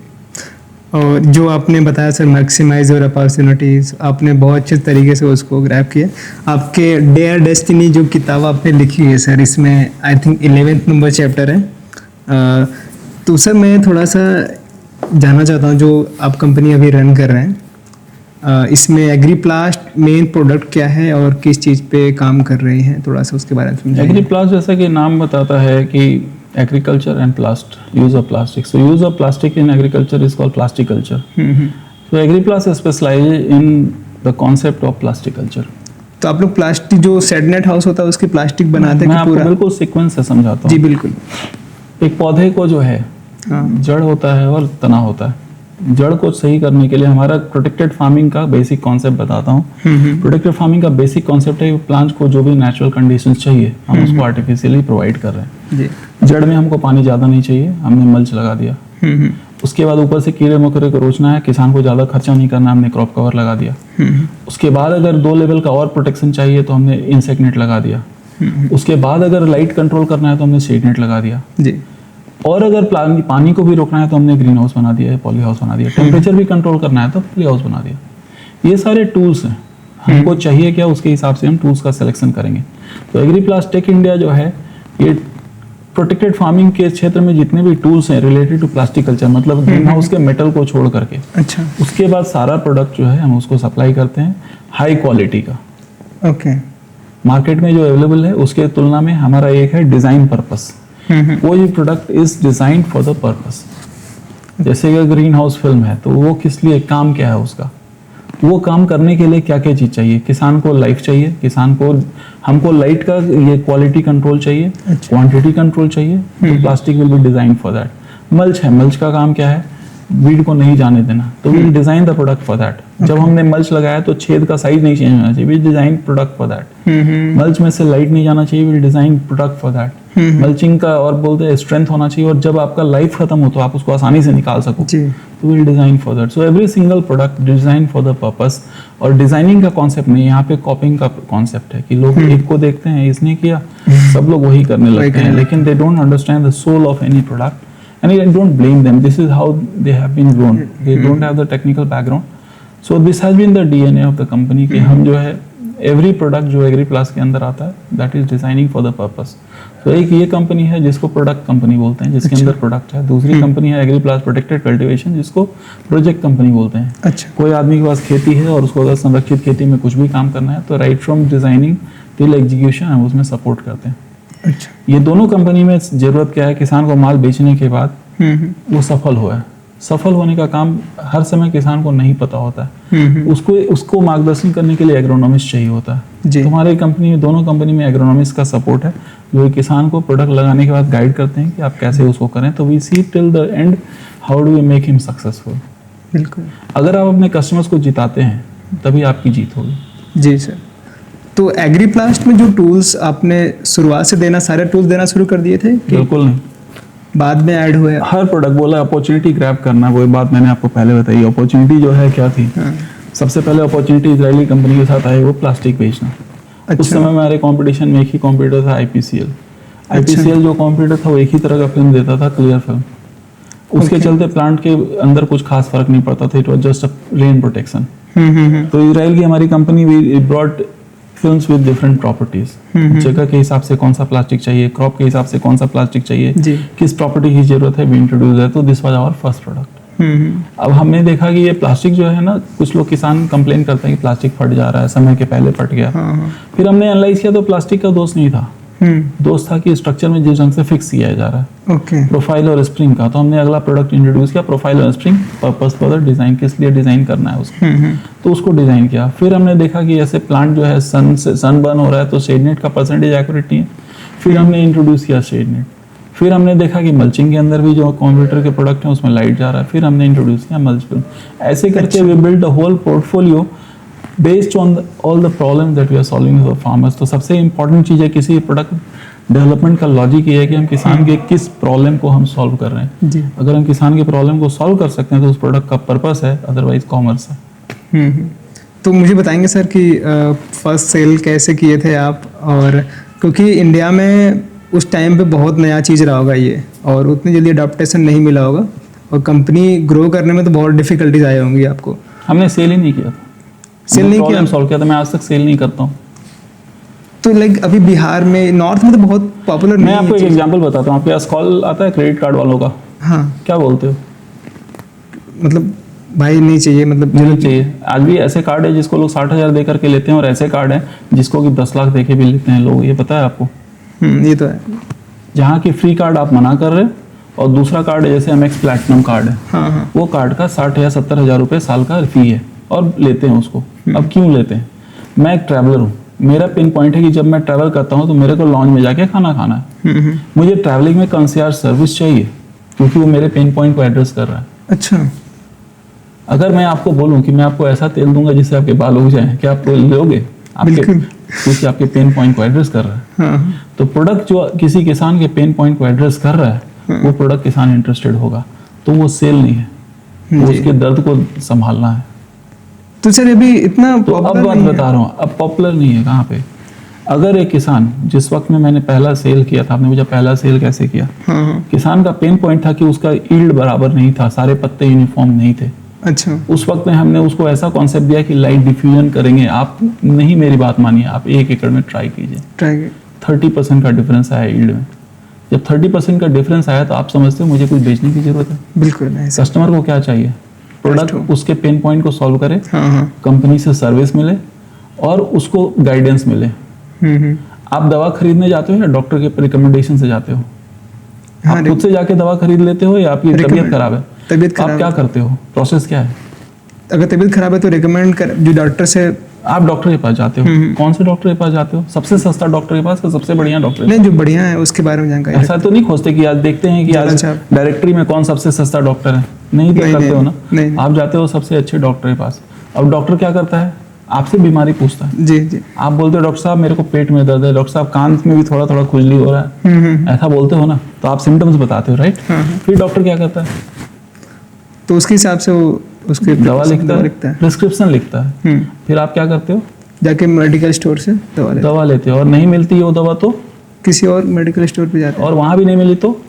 और जो आपने बताया सर, मैक्सिमाइज योर अपॉर्चुनिटीज़, आपने बहुत अच्छे तरीके से उसको ग्रैब किया। आपके डेयर डेस्टिनी जो किताब आपने लिखी है सर, इसमें I think 11th number chapter है। तो सर मैं थोड़ा सा जानना चाहता हूँ, जो आप कंपनी अभी रन कर रहे हैं, इसमें एग्रीप्लास्ट मेन प्रोडक्ट क्या है और किस चीज़ पे काम कर रहे हैं, थोड़ा सा उसके बारे में समझाइए। एग्रीप्लास्ट जैसा कि नाम बताता है कि agriculture and use of plastic. So use of plastic in agriculture is called plastic culture. So Agriplast specializes in the concept of plastic culture. तो आप लोग प्लास्टिक जो सेडनेट हाउस होता है उसकी प्लास्टिक बनाते हैं? मैं आपको बिल्कुल सीक्वेंस से समझाता हूँ। जी बिल्कुल। एक पौधे को जो है जड़ होता है और तना होता है। जड़ को सही करने के लिए हमारा प्रोटेक्टेड फार्मिंग का बेसिक कॉन्सेप्ट बताता हूँ। प्रोटेक्टेड फार्मिंग का बेसिक कॉन्सेप्ट है प्लांट्स को जो भी नेचुरल कंडीशंस चाहिए हम उसको आर्टिफिशियली प्रोवाइड कर रहे हैं जी। जड़ में हमको पानी ज़्यादा नहीं चाहिए, हमने मल्च लगा दिया। उसके बाद ऊपर से कीड़े मकोड़े को रोकना है, किसान को ज़्यादा खर्चा नहीं करना, हमने क्रॉप कवर लगा दिया। उसके बाद अगर 2 लेवल का और प्रोटेक्शन चाहिए तो हमने इंसेक्ट नेट लगा दिया। उसके बाद अगर लाइट कंट्रोल करना है तो हमने शेड नेट लगा दिया जी। और अगर पानी को भी रोकना है तो हमने ग्रीन हाउस बना दिया, पॉली हाउस बना दिया। टेम्परेचर भी कंट्रोल करना है तो पॉली हाउस बना दिया। ये सारे टूल्स हैं, हमको चाहिए क्या उसके हिसाब से हम टूल्स का सिलेक्शन करेंगे। तो एग्रीप्लास्ट टेक इंडिया जो है ये प्रोटेक्टेड फार्मिंग के क्षेत्र में जितने भी टूल्स हैं रिलेटेड टू प्लास्टिक कल्चर, मतलब ग्रीन हाउस के मेटल को छोड़ करके, अच्छा, उसके बाद सारा प्रोडक्ट जो है हम उसको सप्लाई करते हैं हाई क्वालिटी का। ओके। मार्केट में जो अवेलेबल है उसके तुलना में हमारा एक है डिजाइन पर्पस। वो ये product is designed for the purpose. जैसे कि ग्रीन हाउस फिल्म है तो वो किस लिए, काम क्या है उसका, वो काम करने के लिए क्या क्या चीज चाहिए। किसान को लाइफ चाहिए, किसान को हमको लाइट का ये क्वालिटी कंट्रोल चाहिए, क्वांटिटी कंट्रोल चाहिए, तो plastic will be design for that. Mulch है, मल्च का काम क्या है, वीड को नहीं जाने देना, तो will design the product for that. जब हमने मल्च लगाया तो छेद का साइज नहीं चेंज होना चाहिए, will design product for that. Mulch में से लाइट नहीं जाना चाहिए, will design product for that. Mulching का और बोलते हैं स्ट्रेंथ होना चाहिए, और जब आपका लाइफ खत्म हो तो आप उसको आसानी से निकाल सको, तो will design for that. So every single product design for the purpose. और डिजाइनिंग का कॉन्सेप्ट नहीं, यहाँ पे कॉपिंग का कॉन्सेप्ट है कि लोग एक को देखते हैं इसने किया, सब लोग वही करने लगते हैं, लेकिन they don't understand the soul of any product. And I don't blame them. This is how they have been grown. They don't have the technical background. So this has been the DNA of the company कि हम जो है every product जो एग्रीप्लास्ट के अंदर आता है that is designing for the purpose. So एक ये कंपनी है जिसको प्रोडक्ट कंपनी बोलते हैं, जिसके अंदर प्रोडक्ट है। दूसरी कंपनी है एग्रीप्लास्ट प्रोटेक्टेड कल्टीवेशन, जिसको प्रोजेक्ट कंपनी बोलते हैं। अच्छा। कोई आदमी के पास खेती है और उसको अगर संरक्षित खेती में कुछ भी काम करना है तो right from designing till execution हम उसमें सपोर्ट करते हैं। अच्छा। ये दोनों कंपनी में जरूरत क्या है, किसान को माल बेचने के बाद वो सफल हुआ है। सफल होने का काम हर समय किसान को नहीं पता होता है, उसको मार्गदर्शन करने के लिए एग्रोनॉमिस्ट चाहिए होता है। तुम्हारे कंपनी में, दोनों कंपनी में एग्रोनॉमिस्ट का सपोर्ट है, जो किसान को प्रोडक्ट लगाने के बाद गाइड करते हैं कि आप कैसे उसको करें। तो we see till the end how do we make him successful. बिल्कुल। अगर आप अपने कस्टमर्स को जिताते हैं तभी आपकी जीत होगी। जी सर। तो एग्रीप्लास्ट में जो टूल्स आपने शुरुआत से देना, सारे टूल्स देना शुरू कर दिए थे? बिल्कुल नहीं, बाद में ऐड हुए। हर प्रोडक्ट बोला अपॉर्चुनिटी ग्रैब करना, वो बात मैंने आपको पहले बताई। अपॉर्चुनिटी जो है क्या थी, सबसे पहले अपॉर्चुनिटी इजरायली कंपनी के साथ आई वो प्लास्टिक बेचना। उस समय हमारे कंपटीशन में एक ही कंप्यूटर था, आईपीसीएल जो कंप्यूटर था वो एक ही तरह का फिल्म देता था, क्लियर फिल्म। उसके चलते प्लांट के अंदर कुछ खास फर्क नहीं पड़ता था, it was just a rain protection. तो इजराइल की हमारी company we brought films with different properties, जगह के हिसाब से कौन सा प्लास्टिक चाहिए, क्रॉप के हिसाब से कौन सा प्लास्टिक चाहिए, किस प्रॉपर्टी की जरूरत है, वी इंट्रोड्यूस है। तो this was our first product. अब हमने देखा कि ये प्लास्टिक जो है ना, कुछ लोग किसान कंप्लेन करते हैं कि प्लास्टिक फट जा रहा है, समय के पहले फट गया। फिर हमने एनालाइज किया तो प्लास्टिक का दोष नहीं था, दोस्त था कि स्ट्रक्चर में जिस ढंग से फिक्स किया जा रहा है, प्रोफाइल और स्प्रिंग का। तो हमने अगला प्रोडक्ट इंट्रोड्यूस किया, प्रोफाइल और spring, purpose for the design, किस लिए डिजाइन करना है उसको, तो उसको डिजाइन किया। फिर हमने देखा कि ऐसे प्लांट जो है सन बर्न हो रहा है तो शेड नेट का परसेंटेज एक्यूरेट नहीं है, फिर हमने इंट्रोड्यूस किया शेड नेट। फिर हमने देखा कि मल्चिंग के अंदर भी जो कंप्यूटर के प्रोडक्ट हैं उसमें लाइट जा रहा है, फिर हमने इंट्रोड्यूस किया मल्च फिल्म। ऐसे करके we build a whole portfolio based on all the problem that we are solving for farmers. तो सबसे इंपॉर्टेंट चीज़ है किसी प्रोडक्ट डेवलपमेंट का लॉजिक ये है कि हम किसान के किस प्रॉब्लम को हम सॉल्व कर रहे हैं। अगर हम किसान के प्रॉब्लम को सॉल्व कर सकते हैं तो उस प्रोडक्ट का पर्पस है, अदरवाइज कॉमर्स है। तो मुझे बताएंगे सर कि फर्स्ट सेल कैसे किए थे आप, और क्योंकि इंडिया में उस टाइम पे बहुत नया चीज़ रहा होगा ये, और उतनी जल्दी अडॉप्टेशन नहीं मिला होगा, और कंपनी ग्रो करने में तो बहुत डिफिकल्टीज आई होंगी आपको। हमने सेल ही नहीं किया था, सेल नहीं किया, सॉल्व किया था। मैं आज तक सेल नहीं करता हूँ। तो लाइक अभी बिहार में, नॉर्थ में तो बहुत पॉपुलर नहीं है। मैं आपको एक एग्जांपल बताता हूँ। आपके पास कॉल आता है क्रेडिट कार्ड वालों का, हाँ, क्या बोलते हो? मतलब भाई नहीं चाहिए, मतलब नहीं चाहिए। आज भी ऐसे कार्ड है जिसको लोग 60,000 दे करके लेते हैं, और ऐसे कार्ड है जिसको कि 10 लाख दे के भी लेते हैं लोग, ये पता है आपको? ये तो है। जहाँ की फ्री कार्ड आप मना कर रहे हैं, और दूसरा कार्ड है जैसे MX प्लैटिनम कार्ड है, हाँ। वो कार्ड का 60 या 70 हजार रुपये साल का फी है, और लेते हैं उसको। अब क्यों लेते हैं? मैं एक ट्रैवलर हूँ, मेरा पिन पॉइंट है कि जब मैं ट्रैवल करता हूँ तो मेरे को लॉन्च में जाके खाना खाना है। मुझे ट्रैवलिंग में कंसियर्ज सर्विस चाहिए, क्योंकि वो मेरे पिन पॉइंट को एड्रेस कर रहा है। अच्छा, अगर मैं आपको बोलूं कि मैं आपको ऐसा तेल दूंगा जिससे आपके बाल उग जाएं, क्या आप लोगे? आपके, क्योंकि आपके पेन पॉइंट को एड्रेस कर रहा है। हाँ। तो प्रोडक्ट जो किसी किसान के पेन पॉइंट को एड्रेस कर रहा है, वो प्रोडक्ट किसान इंटरेस्टेड होगा, तो वो सेल नहीं है, वो उसके दर्द को संभालना है। तो सर अभी इतना तो अब बात बता रहा हूँ, अब पॉपुलर नहीं है कहाँ पे। अगर एक किसान, जिस वक्त में मैंने पहला सेल किया था, आपने मुझे पहला सेल कैसे किया, किसान का पेन पॉइंट था कि उसका यील्ड बराबर नहीं था, सारे पत्ते यूनिफॉर्म नहीं थे। अच्छा, उस वक्त में हमने उसको ऐसा कॉन्सेप्ट दिया कि लाइट डिफ्यूजन करेंगे। आप नहीं, मेरी बात मानिए, आप 1 एकड़ में ट्राई कीजिए, 30% का डिफरेंस आया यील्ड में। जब 30% का डिफरेंस आया तो आप समझते हो मुझे कुछ बेचने की जरूरत है? बिल्कुल नहीं। कस्टमर को क्या चाहिए? प्रोडक्ट उसके पेन पॉइंट को सॉल्व करे, कंपनी से सर्विस मिले, और उसको गाइडेंस मिले। आप दवा खरीदने जाते हो या डॉक्टर के रिकमेंडेशन से जाते हो? आप खुद से जाके दवा खरीद लेते हो, या आपकी तबीयत खराब है? आप क्या करते हो? प्रोसेस क्या है? अगर तबीयत खराब है तो रिकमेंड कर, जो डॉक्टर से, आप डॉक्टर के पास जाते हो। कौन से डॉक्टर के पास जाते हो? सबसे सस्ता डॉक्टर के पास या सबसे बढ़िया डॉक्टर? नहीं, जो बढ़िया है उसके बारे में जानकारी। ऐसा तो नहीं खोजते कि आज देखते हैं कि आज डायरेक्टरी में कौन सबसे सस्ता डॉक्टर है? नहीं तो करते हो ना, आप जाते हो सबसे अच्छे डॉक्टर के पास। अब डॉक्टर क्या करता है? आपसे बीमारी पूछता है। जी। आप बोलते हो डॉक्टर साहब मेरे को पेट में दर्द है, डॉक्टर साहब कान में भी थोड़ा थोड़ा खुजली हो रहा है, ऐसा बोलते हो ना, तो आप सिम्टम्स बताते हो, राइट? फिर डॉक्टर क्या करता है? तो उसके हिसाब से वो उसके दवा लिखता है, प्रिस्क्रिप्शन लिखता है। फिर आप क्या करते हो? जाके मेडिकल स्टोर से दवा लेते हो, और नहीं मिलती वो दवा तो किसी और मेडिकल स्टोर पे जाते हो, और वहां भी नहीं मिली तो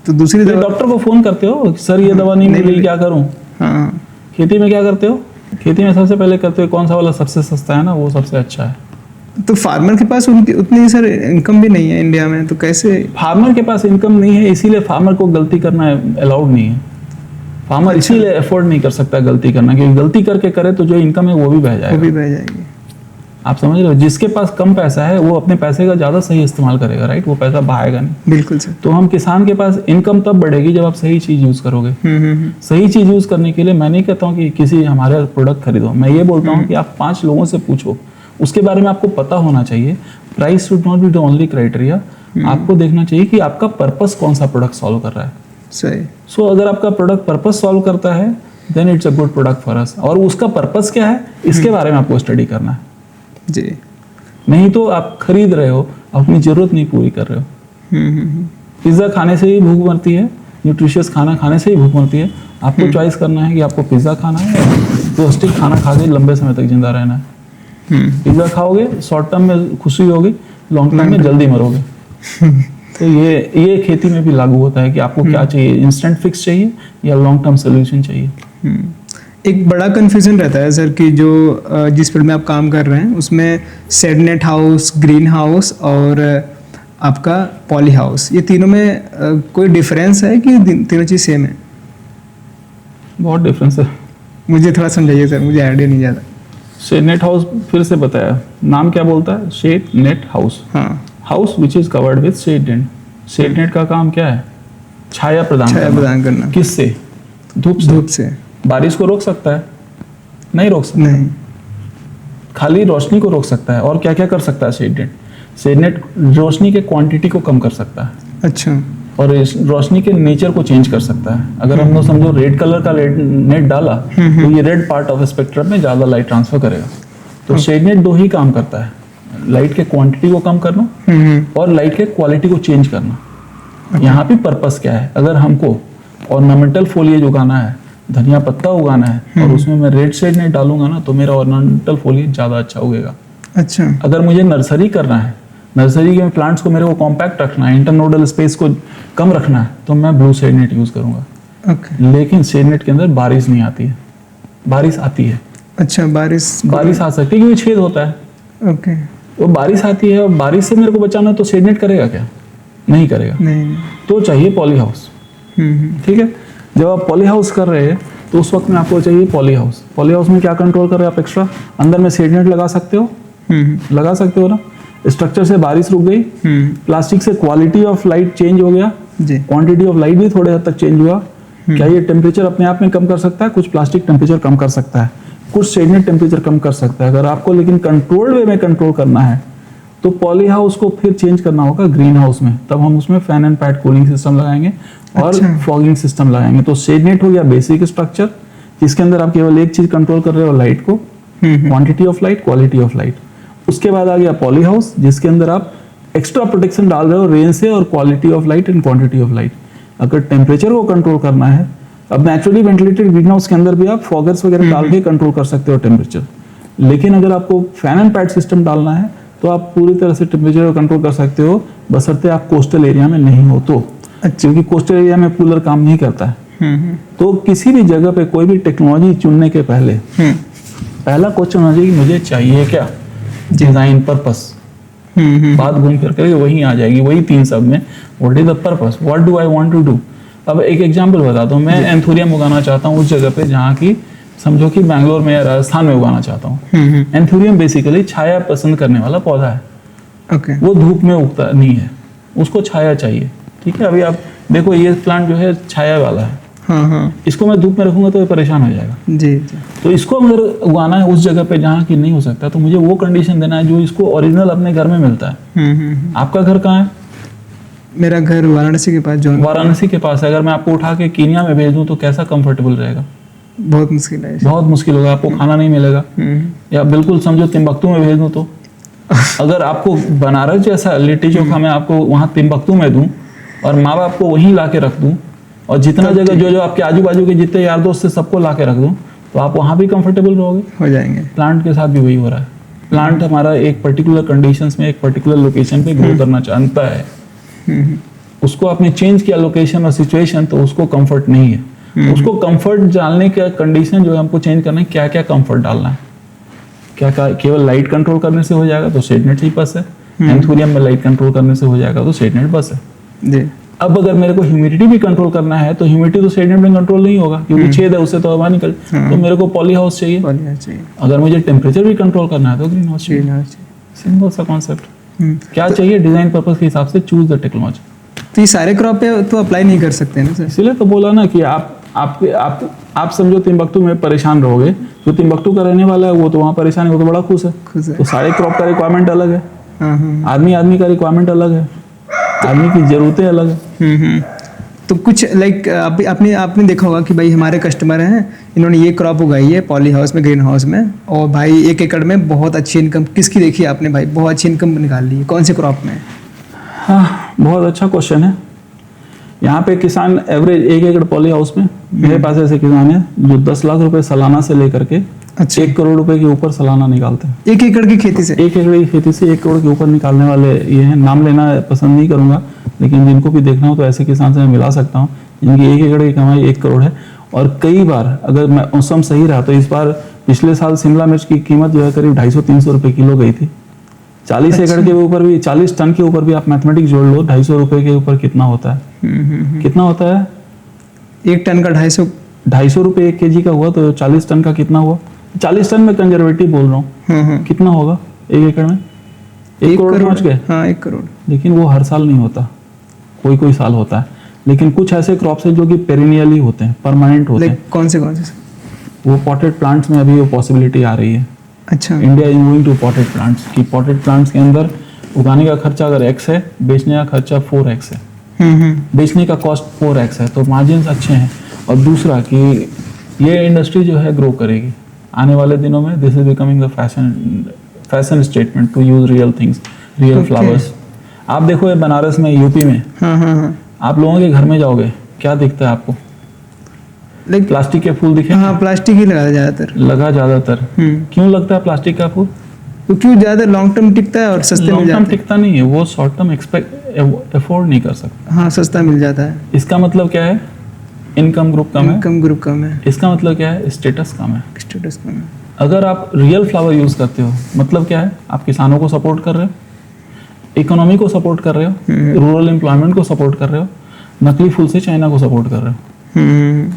दूसरी दवा। डॉक्टर को फोन करते हो, सर ये दवा नहीं मिली, क्या करूं? हाँ। खेती में क्या करते हो? खेती में सबसे पहले करते हो कौन सा वाला सबसे सस्ता है ना, वो सबसे अच्छा है। तो फार्मर के पास उनकी उतनी सर इनकम भी नहीं है इंडिया में, तो कैसे? फार्मर के पास इनकम नहीं है, इसीलिए फार्मर को गलती करना अलाउड नहीं है। फार्मर इसीलिए अफोर्ड नहीं कर सकता गलती करना, क्योंकि गलती करके करे तो जो इनकम है वो भी बह जाएगी। आप समझ रहे हो? जिसके पास कम पैसा है वो अपने पैसे का ज्यादा सही इस्तेमाल करेगा, राइट? वो पैसा बहाएगा नहीं। बिल्कुल सर। तो हम किसान के पास इनकम तब बढ़ेगी जब आप सही चीज यूज करोगे। सही चीज यूज करने के लिए मैं नहीं कहता हूँ कि किसी हमारे प्रोडक्ट खरीदो, मैं ये बोलता हूँ कि आप 5 लोगों से पूछो, उसके बारे में आपको पता होना चाहिए। Price should not be the only criteria. आपको देखना चाहिए कि आपका पर्पस कौन सा प्रोडक्ट सॉल्व कर रहा है। सही। सो अगर आपका प्रोडक्ट पर्पस सॉल्व करता है then it's a good product for us. और उसका पर्पस क्या है इसके बारे में आपको स्टडी करना है जी। नहीं तो आप खरीद रहे हो, अपनी जरूरत नहीं पूरी कर रहे हो। पिज्जा खाने से ही भूख मरती है, न्यूट्रिशियस खाना खाने से ही भूख मरती है। आपको चॉइस करना है कि आपको पिज्जा खाना है या पौष्टिक खाना खा के लंबे समय तक जिंदा रहना है। पिज्जा खाओगे शॉर्ट टर्म में खुशी होगी, लॉन्ग टर्म में जल्दी मरोगे। तो ये खेती में भी लागू होता है कि आपको क्या चाहिए, इंस्टेंट फिक्स चाहिए या लॉन्ग टर्म सोल्यूशन चाहिए। एक बड़ा कन्फ्यूजन रहता है सर कि जो जिस फील्ड में आप काम कर रहे हैं उसमें shade net house, green house और आपका पॉली हाउस, ये तीनों में कोई डिफरेंस है कि तीनों चीज़ सेम है? बहुत डिफरेंस है। मुझे थोड़ा समझाइए सर, मुझे आइडिया नहीं ज़्यादा। शेड नेट हाउस फिर से बताया, नाम क्या बोलता है? Shade net house. हाँ, house which is covered with shade net. Shade net का काम क्या है? छाया प्रदान करना। किससे? धूप से। धूप से। बारिश को रोक सकता है? नहीं रोक सकता। नहीं। खाली रोशनी को रोक सकता है। और क्या क्या कर सकता है शेड नेट? शेड नेट रोशनी के क्वांटिटी को कम कर सकता है। अच्छा। और इस रोशनी के नेचर को चेंज कर सकता है। अगर हम लोग समझो रेड कलर का नेट डाला तो ये रेड पार्ट ऑफ स्पेक्ट्रम में ज्यादा लाइट ट्रांसफर करेगा। तो शेड नेट दो ही काम करता है, लाइट के क्वांटिटी को कम करना और लाइट के क्वालिटी को चेंज करना। यहाँ पे पर्पस क्या है? अगर हमको ऑर्नामेंटल फोलिएज उगाना है, धनिया पत्ता उगाना है और उसमें मैं रेड शेड नेट डालूंगा ना तो मेरा ऑर्नामेंटल फोलिएज ज्यादा अच्छा उगेगा। अच्छा। अगर मुझे नर्सरी करना है, नर्सरी के प्लांट्स को मेरे को कॉम्पैक्ट रखना है, इंटरनोडल स्पेस को कम रखना है, तो मैं ब्लू शेड नेट यूज करूंगा। ओके। लेकिन शेड नेट के अंदर बारिश नहीं आती है। बारिश आती है। अच्छा, बारिश आ सकती है क्योंकि छेद होता है। ओके। वो बारिश आती है और बारिश से मेरे को बचाना, तो शेड नेट करेगा क्या? नहीं करेगा। नहीं। तो चाहिए पॉली हाउस। ठीक है। जब आप पॉली हाउस कर रहे हैं तो उस वक्त में आपको चाहिए पॉली हाउस। पॉली हाउस में क्या कंट्रोल कर रहे हैं आप? एक्स्ट्रा अंदर में शेड नेट लगा सकते हो। लगा सकते हो ना। स्ट्रक्चर से बारिश रुक गई, प्लास्टिक से क्वालिटी ऑफ लाइट चेंज हो गया, क्वांटिटी ऑफ लाइट भी थोड़े हद तक चेंज हुआ। क्या ये टेम्परेचर अपने आप में कम कर सकता है? कुछ प्लास्टिक टेम्परेचर कम कर सकता है, कुछ शेड नेट टेम्परेचर कम कर सकता है। अगर आपको लेकिन कंट्रोल्ड वे में कंट्रोल करना है तो पॉली हाउस को फिर चेंज करना होगा ग्रीन हाउस में। तब हम उसमें fan and pad cooling system लगाएंगे और फॉगिंग सिस्टम लगाएंगे। तो शेड नेट हो गया बेसिक स्ट्रक्चर जिसके अंदर आप केवल एक चीज कंट्रोल कर रहे हो, लाइट को, quantity of light, quality of light. उसके बाद आ गया पॉली हाउस जिसके अंदर आप एक्स्ट्रा प्रोटेक्शन डाल रहे हो रेन से और quality of light and quantity of light. अगर टेम्परेचर को कंट्रोल करना है, अब नेचुरली वेंटिलेटेड ग्रीन हाउस के अंदर भी आप फॉगर्स वगैरह डाल के कंट्रोल कर सकते हो टेम्परेचर। लेकिन अगर आपको फैन एंड पैड सिस्टम डालना है तो आप पूरी तरह से टेम्परेचर को कंट्रोल कर सकते हो, बशर्ते आप कोस्टल एरिया में नहीं हो तो। क्योंकि कोस्टल एरिया में कूलर काम नहीं करता है। तो किसी भी जगह पे कोई भी टेक्नोलॉजी चुनने के पहले पहला क्वेश्चन होना चाहिए कि मुझे चाहिए क्या? Design purpose. बात घूम फिर करके वही आ जाएगी, वही तीन शब्द में, what is the purpose, what do I want to do. अब एक एग्जांपल बताता हूँ। मैं एंथोरियम उगाना चाहता हूँ उस जगह पे जहाँ की समझो कि बैंगलोर में या राजस्थान में उगाना चाहता हूँ। एंथोरियम बेसिकली छाया पसंद करने वाला पौधा है। ओके। वो धूप में उगता नहीं है, उसको छाया चाहिए। ठीक है। अभी आप देखो ये प्लांट जो है छाया वाला है। हाँ। इसको मैं धूप में रखूंगा तो ये परेशान हो जाएगा। जी। तो इसको अगर उगाना है उस जगह पे जहाँ की नहीं हो सकता तो मुझे वो कंडीशन देना है जो इसको ओरिजिनल अपने घर में मिलता है। आपका घर कहाँ है? मेरा घर वाराणसी के पास। वाराणसी के पास है। अगर मैं आपको उठा के कीनिया में भेज दूं तो कैसा कंफर्टेबल रहेगा? बहुत मुश्किल है। बहुत मुश्किल होगा, आपको खाना नहीं मिलेगा। या बिल्कुल समझो तिम्बकतू में भेज दूं तो अगर आपको बनारस जैसा लिट्टी चोखा मैं आपको वहाँ तिम्बकतू में दूं और माँ बाप को वहीं ला के रख दूं और जितना जगह जो जो आपके आजू बाजू के जितने यार दोस्त है सबको ला के रख दूं तो आप वहाँ भी कंफर्टेबल रहोगे। हो जाएंगे। प्लांट के साथ भी वही हो रहा है। प्लांट हमारा एक पर्टिकुलर कंडीशंस में एक पर्टिकुलर लोकेशन पे ग्रो करना चाहता है। उसको आपने चेंज किया लोकेशन और सिचुएशन तो उसको कंफर्ट नहीं है। उसको कंफर्ट डालने का कंडीशन जो है हमको चेंज करना है, क्या क्या कंफर्ट डालना है। क्या केवल लाइट कंट्रोल करने से हो जाएगा तो शेड नेट ही बस है। एंथोरियम में लाइट कंट्रोल करने से हो जाएगा तो शेड नेट बस है जी। अब अगर मेरे को ह्यूमिडिटी भी कंट्रोल करना है तो ह्यूमिडिटी तो शेड नेट में कंट्रोल नहीं होगा क्योंकि छेद है, उससे तो हवा निकल। तो मेरे को पॉली हाउस चाहिए। अगर मुझे टेम्परेचर भी कंट्रोल करना है तो ग्रीन हाउस चाहिए। सिंपल सा कॉन्सेप्ट। क्या चाहिए? डिजाइन पर्पस के हिसाब से चूज द टेक्नोलॉजी। तो ये सारे क्रॉप पे तो अप्लाई नहीं कर सकते ना सर? इसलिए तो बोला ना कि आप समझो तिम्बकतू में परेशान रहोगे, जो तिम्बकतू का रहने वाला है वो तो वहाँ परेशान है, वो तो बड़ा खुश है। तो सारे क्रॉप का रिक्वायरमेंट अलग है। आदमी का रिक्वायरमेंट अलग है, आदमी की जरूरतें अलग है। तो कुछ लाइक आपने देखा होगा कि भाई हमारे कस्टमर हैं, इन्होंने ये क्रॉप उगाई है पॉली हाउस में, ग्रीन हाउस में, और भाई 1 एकड़ में बहुत अच्छी इनकम किसकी देखी आपने? भाई बहुत अच्छी इनकम निकाल ली है, कौन से क्रॉप में? हाँ, बहुत अच्छा क्वेश्चन है। यहाँ पे किसान एवरेज 1 एकड़ पॉली हाउस में, मेरे पास ऐसे किसान है जो 10 लाख रुपए सालाना से लेकर के अच्छा 1 करोड़ रुपए के ऊपर सालाना निकालते हैं। 1 एकड़ की खेती से? 1 एकड़ की खेती से 1 करोड़ के ऊपर निकालने वाले ये हैं। नाम लेना पसंद नहीं करूंगा, लेकिन जिनको भी देखना हो तो ऐसे किसान से मैं मिला सकता हूँ जिनकी 1 एकड़ की कमाई 1 करोड़ है। और कई बार अगर मौसम सही रहा तो इस बार पिछले साल शिमला मिर्च की कीमत जो है करीब 250-300 रुपए किलो गई थी। 40 एकड़ के ऊपर भी, 40 टन के ऊपर भी आप मैथमेटिक्स जोड़ लो, 250 रुपए के ऊपर कितना होता है? कितना होता है? 1 टन का 250 रुपए 1 केजी का हुआ तो 40 टन का कितना हुआ? 40 टन में कंजर्वेटिव बोल रहा हूँ, कितना होगा 1 एकड़ में? 1 करोड़ पहुंच गए। हाँ 1 करोड़। लेकिन वो हर साल नहीं होता, कोई कोई साल होता है। लेकिन कुछ ऐसे क्रॉप्स हैं जो कि पेरिनियली होते हैं, परमानेंट होते हैं। कौन से? वो पॉटेड प्लांट्स में अभी वो पॉसिबिलिटी आ रही है। अच्छा, India is moving to potted plants, कि पॉटेड प्लांट्स के अंदर उगाने का खर्चा अगर x है, बेचने का खर्चा 4x है। बेचने का कॉस्ट 4x है, तो मार्जिन अच्छे हैं। और दूसरा कि ये इंडस्ट्री जो है ग्रो करेगी आने वाले दिनों में। This is becoming the fashion statement to use real things, real flowers. आप देखो ये बनारस में, यूपी में, आप लोगों के घर में जाओगे क्या दिखता है आपको? प्लास्टिक के फूल दिखे? हाँ, प्लास्टिक ही लगा ज्यादातर। क्यों लगता है प्लास्टिक का फूल? तो क्यों? ज्यादा लॉन्ग टर्म टिकता है और सस्ते मिल जाता है। लॉन्ग टर्म टिकता नहीं है, वो शॉर्ट टर्म अफोर्ड नहीं कर सकता। हाँ, सस्ता मिल जाता है। इसका मतलब क्या है? इनकम ग्रुप कम है। इसका मतलब क्या है? स्टेटस कम है। अगर आप रियल फ्लावर यूज करते हो, मतलब क्या है? आप किसानों को सपोर्ट कर रहे हो, इकोनॉमी को सपोर्ट कर रहे हो, रूरल एम्प्लॉयमेंट को सपोर्ट कर रहे हो, नकली फूल से चाइना को सपोर्ट कर रहे हो।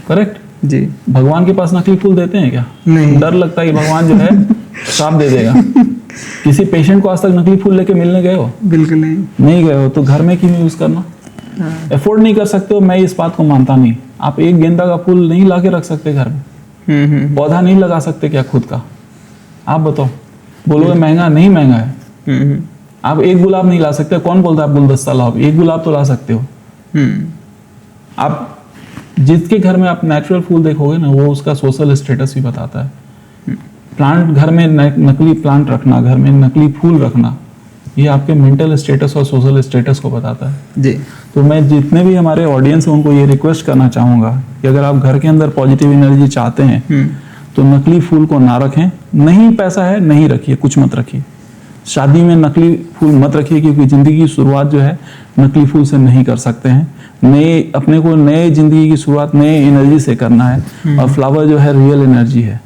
करेक्ट जी। भगवान के पास नकली फूल देते हैं क्या? नहीं। डर लगता है कि भगवान जो है श्राप दे देगा। किसी पेशेंट को आज तक नकली फूल लेके मिलने गए हो? बिल्कुल नहीं गए हो, तो घर में क्यों यूज करना? अफोर्ड नहीं कर सकते हो, मैं इस बात को मानता नहीं। आप एक गेंदा का फूल नहीं ला के रख सकते घर में? पौधा नहीं लगा सकते क्या खुद का? आप बताओ, बोलोगे महंगा? नहीं महंगा है। आप एक गुलाब नहीं ला सकते? कौन बोलता है आप गुलदस्ता लाओ? एक गुलाब तो ला सकते हो। आप जिसके घर में आप नेचुरल फूल देखोगे ना, वो उसका सोशल स्टेटस भी बताता है। प्लांट घर में नकली प्लांट रखना, घर में नकली फूल रखना, ये आपके मेंटल स्टेटस और सोशल स्टेटस को बताता है जी। तो मैं जितने भी हमारे ऑडियंस हैं उनको ये रिक्वेस्ट करना चाहूँगा कि अगर आप घर के अंदर पॉजिटिव एनर्जी चाहते हैं तो नकली फूल को ना रखें। नहीं पैसा है, नहीं रखिए, कुछ मत रखिए। शादी में नकली फूल मत रखिए, क्योंकि ज़िंदगी की शुरुआत जो है नकली फूल से नहीं कर सकते हैं। अपने को नए ज़िंदगी की शुरुआत नए एनर्जी से करना है, और फ्लावर जो है रियल एनर्जी है।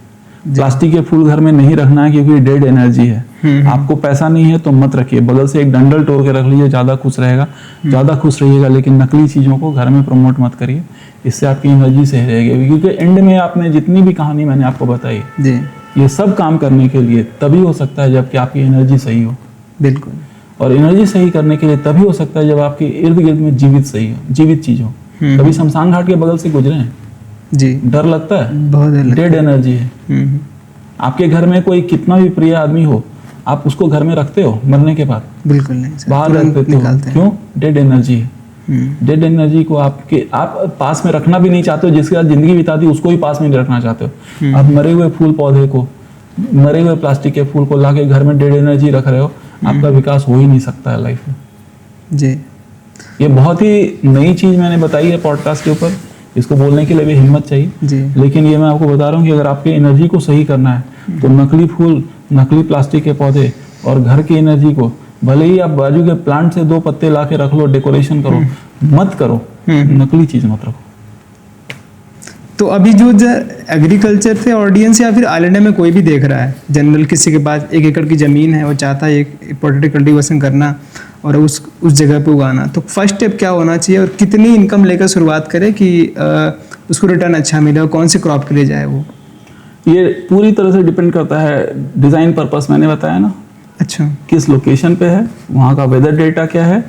प्लास्टिक के फूल घर में नहीं रखना है, क्योंकि डेड एनर्जी है। आपको पैसा नहीं है तो मत रखिए, बगल से एक डंडल तोड़ के रख लीजिए, ज़्यादा खुश रहेगा, ज़्यादा खुश रहिएगा। लेकिन नकली चीज़ों को घर में प्रमोट मत करिए, इससे आपकी एनर्जी सही रहेगी। क्योंकि एंड में आपने जितनी भी कहानी मैंने आपको बताई, ये सब काम करने के लिए तभी हो सकता है जबकि आपकी एनर्जी सही हो। बिल्कुल। और एनर्जी सही करने के लिए तभी हो सकता है जब आपके इर्द गिर्द में जीवित सही हो, जीवित चीज हो। कभी शमशान घाट के बगल से गुजरे हैं? जी। डर लगता है? बहुत डर लगता है। डेड एनर्जी है। आपके घर में कोई कितना भी प्रिय आदमी हो, आप उसको घर में रखते हो मरने के बाद? बिल्कुल नहीं, बाहर रख देते हो। क्यों? डेड एनर्जी है। डेड एनर्जी को आप पास में रखना भी नहीं चाहते हो। जिसके साथ जिंदगी बिता दी उसको भी पास में नहीं रखना चाहते हो। आप मरे हुए फूल पौधे को, मरे हुए प्लास्टिक के फूल को लाके घर में डेड एनर्जी रख रहे हो, आपका विकास हो ही नहीं सकता है लाइफ में। जी। ये बहुत ही नई चीज मैंने बताई है पॉडकास्ट के ऊपर, इसको बोलने के लिए भी हिम्मत चाहिए जी। लेकिन ये मैं आपको बता रहा हूँ कि अगर आपकी एनर्जी को सही करना है तो नकली फूल, नकली प्लास्टिक के पौधे और घर की एनर्जी को, भले ही आप बाजू के प्लांट से 2 पत्ते ला के रख लो, डेकोरेशन करो, मत करो। नकली चीज मत रखो। तो अभी जो एग्रीकल्चर से ऑडियंस या फिर आइलैंड में कोई भी देख रहा है, जनरल किसी के पास 1 एकड़ की ज़मीन है, वो चाहता है एक पोटैटो कल्टीवेशन करना और उस जगह पे उगाना, तो फर्स्ट स्टेप क्या होना चाहिए और कितनी इनकम लेकर शुरुआत करे कि उसको रिटर्न अच्छा मिले और कौन से क्रॉप के लिए जाए वो? ये पूरी तरह से डिपेंड करता है डिज़ाइन पर्पस, मैंने बताया ना। अच्छा। किस लोकेशन पे है, वहाँ का वेदर डेटा क्या है,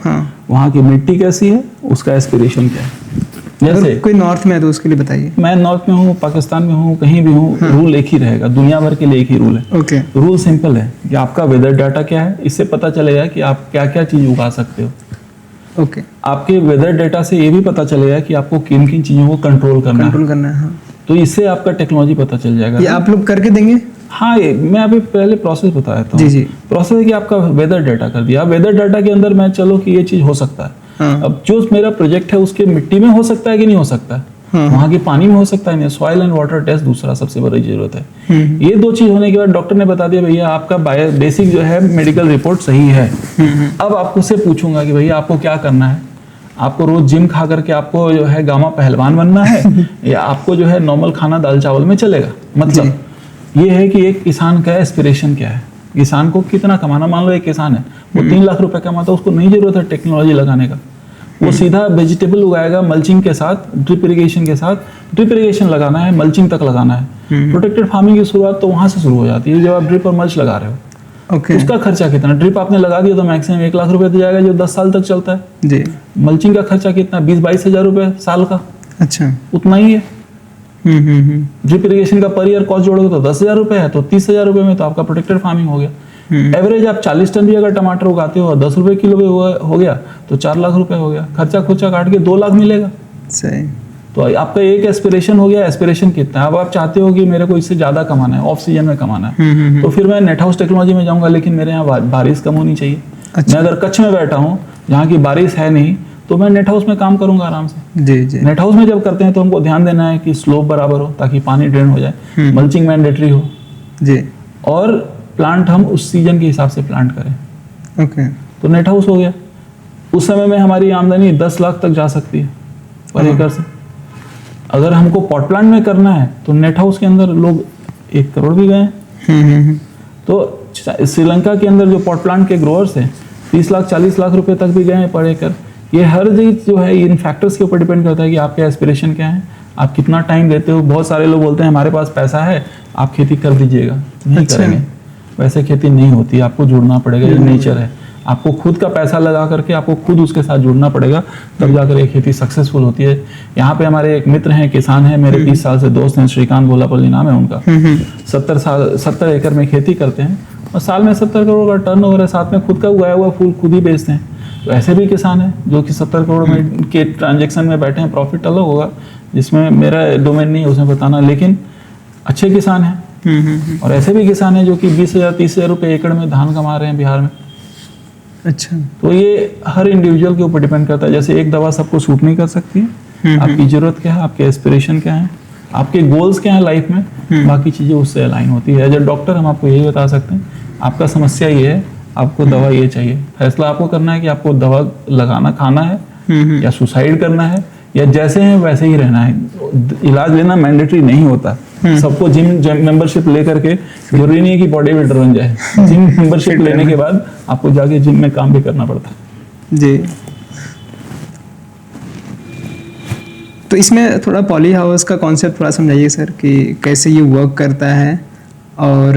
वहाँ की मिट्टी कैसी है, उसका एस्पिरेशन क्या है। जैसे कोई नॉर्थ में है तो उसके लिए बताइए। मैं नॉर्थ में हूँ, पाकिस्तान में हूँ, कहीं भी हूँ, रूल एक ही रहेगा, दुनिया भर के लिए एक ही रूल है। ओके। रूल सिंपल है कि आपका वेदर डाटा क्या है, इससे पता चलेगा कि आप क्या क्या चीज़ उगा सकते हो। ओके। आपके वेदर डाटा से ये भी पता चलेगा कि आपको किन किन चीज़ों को कंट्रोल करना है। हाँ। तो इससे आपका टेक्नोलॉजी पता चल जाएगा। ये आप लोग करके देंगे? हाँ, ये मैं अभी पहले प्रोसेस बताया था। जी जी। प्रोसेस है कि आपका वेदर डाटा कर दिया। वेदर डाटा के अंदर मैं चलो कि ये चीज़ हो सकता है, हाँ। अब जो मेरा प्रोजेक्ट है उसके मिट्टी में हो सकता है कि नहीं हो सकता है, हाँ। वहाँ के पानी में हो सकता है नहीं, सॉइल एंड वाटर टेस्ट दूसरा सबसे बड़ी जरूरत है। ये 2 चीज होने के बाद डॉक्टर ने बता दिया भैया आपका बेसिक जो है मेडिकल रिपोर्ट सही है। अब आपको से पूछूंगा कि भैया आपको क्या करना है, आपको रोज जिम खा करके आपको जो है गामा पहलवान बनना है या आपको जो है नॉर्मल खाना दाल चावल में चलेगा। मतलब ये है कि एक किसान का एस्पिरेशन क्या है, किसान को कितना कमाना। मान लो एक किसान है वो 3 लाख रुपए कमाता है, उसको नहीं जरूरत है टेक्नोलॉजी लगाने का, वो सीधा वेजिटेबल उगाएगा मल्चिंग के साथ, ड्रिप इरिगेशन के साथ। ड्रिप इरिगेशन लगाना है, मल्चिंग तक लगाना है। प्रोटेक्टेड फार्मिंग की शुरुआत तो वहां से शुरू हो जाती है जब आप ड्रिप और मल्च लगा रहे हो। ओके। उसका खर्चा कितना, ड्रिप आपने लगा दिया तो मैक्सिमम 1 लाख रुपए तो जाएगा जो 10 साल तक चलता है जी। मल्चिंग का खर्चा कितना, 20-22 हजार रुपए साल का, अच्छा। उतना ही है। ड्रिप इरिगेशन का पर ईयर कॉस्ट जोड़ोगे तो 10 हजार रुपए है, तो 30 हजार रुपए में तो आपका प्रोटेक्टेड फार्मिंग हो गया। एवरेज आप 40 टन भी अगर टमाटर उगाते हो और 10 रुपए किलो भी हो गया तो 4 लाख रुपए हो गया, खर्चा खुर्चा काट के 2 लाख मिलेगा। सही। तो आपका एक एस्पिरेशन हो गया। एस्पिरेशन कितना है, अब आप चाहते हो कि मेरे को इससे ज्यादा कमाना है, ऑफ सीजन में कमाना है, तो फिर मैं नेट हाउस टेक्नोलॉजी में जाऊंगा, लेकिन मेरे यहाँ बारिश कम होनी चाहिए। अच्छा। मैं अगर कच्छ में बैठा हूँ जहाँ की बारिश है नहीं, तो मैं नेट हाउस में काम करूंगा आराम से। जी जी। नेट हाउस में जब करते हैं तो हमको ध्यान देना है कि स्लोप बराबर हो ताकि पानी ड्रेन हो जाए, मल्चिंग मैंडेटरी हो जी। और प्लांट हम उस सीजन के हिसाब से प्लांट करें। ओके। तो नेट हाउस हो गया। उस समय में हमारी आमदनी 10 लाख तक जा सकती है पर एकड़ से। अगर हमको पॉट प्लांट में करना है तो नेट हाउस के अंदर लोग 1 करोड़ भी गए हैं। तो श्रीलंका के अंदर जो पॉट प्लांट के ग्रोअर्स हैं 30 लाख 40 लाख रुपए तक भी गए हैं पर एकड़। ये हर चीज जो है इन फैक्टर्स के ऊपर डिपेंड करता है कि आपके एस्पिरेशन क्या है, आप कितना टाइम देते हो। बहुत सारे लोग बोलते हैं हमारे पास पैसा है आप खेती कर दीजिएगा, नहीं करेंगे। वैसे खेती नहीं होती, आपको जुड़ना पड़ेगा, ये नेचर है। आपको खुद का पैसा लगा करके आपको खुद उसके साथ जुड़ना पड़ेगा, तब जाकर ये खेती सक्सेसफुल होती है। यहाँ पे हमारे एक मित्र हैं, किसान हैं, मेरे 30 साल से दोस्त हैं, श्रीकांत बोलापल्ली नाम है उनका। 70 एकड़ में खेती करते हैं और साल में 70 करोड़ का टर्नओवर है, साथ में खुद का उगाया हुआ फूल खुद ही बेचते हैं। तो ऐसे भी किसान हैं जो कि 70 करोड़ में के ट्रांजेक्शन में बैठे हैं। प्रॉफिट अलग होगा जिसमें मेरा डोमेन नहीं है उसमें बताना, लेकिन अच्छे किसान हैं। और ऐसे भी किसान हैं जो कि 20,000-30,000 रुपए एकड़ में धान कमा रहे हैं बिहार में। अच्छा। तो ये हर इंडिविजुअल के ऊपर डिपेंड करता है। जैसे एक दवा सबको सूट नहीं कर सकती है, आपकी जरूरत क्या है, आपके एस्पिरेशन क्या है, आपके गोल्स क्या है लाइफ में, बाकी चीजें उससे अलाइन होती है। एज ए डॉक्टर हम आपको यही बता सकते हैं, आपका समस्या ये है, आपको दवा ये चाहिए। फैसला आपको करना है कि आपको दवा लगाना खाना है या सुसाइड करना है या जैसे हैं वैसे ही रहना है। इलाज लेना मैंडेटरी नहीं होता। सबको जिम मेंबरशिप लेकर के जरूरी नहीं है कि बॉडी बिल्डर बन जाए। जिम मेंबरशिप लेने के बाद आपको जाके जिम में काम भी करना पड़ता है। जी। तो इसमें थोड़ा पॉली हाउस का कॉन्सेप्ट थोड़ा समझाइए सर कि कैसे ये वर्क करता है। और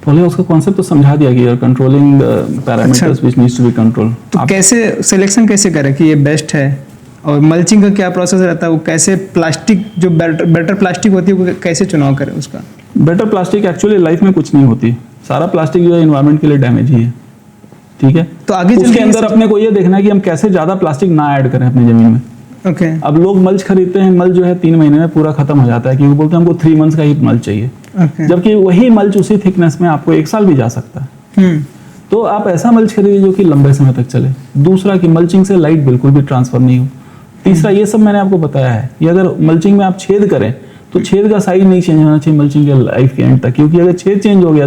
पॉली हाउस का कॉन्सेप्ट तो समझा दिया कि controlling parameters which needs to be control. तो कैसे सिलेक्शन कैसे करें कि ये बेस्ट है, और मल्चिंग का क्या प्रोसेस रहता है, वो कैसे प्लास्टिक जो बेटर प्लास्टिक होती है वो कैसे चुनाव करें उसका? बेटर प्लास्टिक एक्चुअली लाइफ में कुछ नहीं होती, सारा प्लास्टिक जो है एनवायरनमेंट के लिए डैमेज ही है। ठीक है, तो आगे उसके अंदर अपने को ये देखना है कि हम कैसे ज्यादा प्लास्टिक ना ऐड करें अपनी जमीन में। ओके। अब लोग मल्च खरीदते हैं, मल्च जो है 3 महीने में पूरा खत्म हो जाता है क्योंकि बोलते हैं हमको 3 मंथ्स का ही मल्च चाहिए। जबकि वही मल्च उसी थिकनेस में आपको 1 साल भी जा सकता है। तो आप ऐसा मल्च खरीदिए जो कि लंबे समय तक चले। दूसरा कि मल्चिंग से लाइट बिल्कुल भी ट्रांसफर नहीं हो। तीसरा, ये सब मैंने आपको बताया है कि अगर मल्चिंग में आप छेद करें तो छेद का साइज नहीं चेंज होना चाहिए मल्चिंग के लाइफ के एंड तक, क्योंकि अगर छेद चेंज हो गया,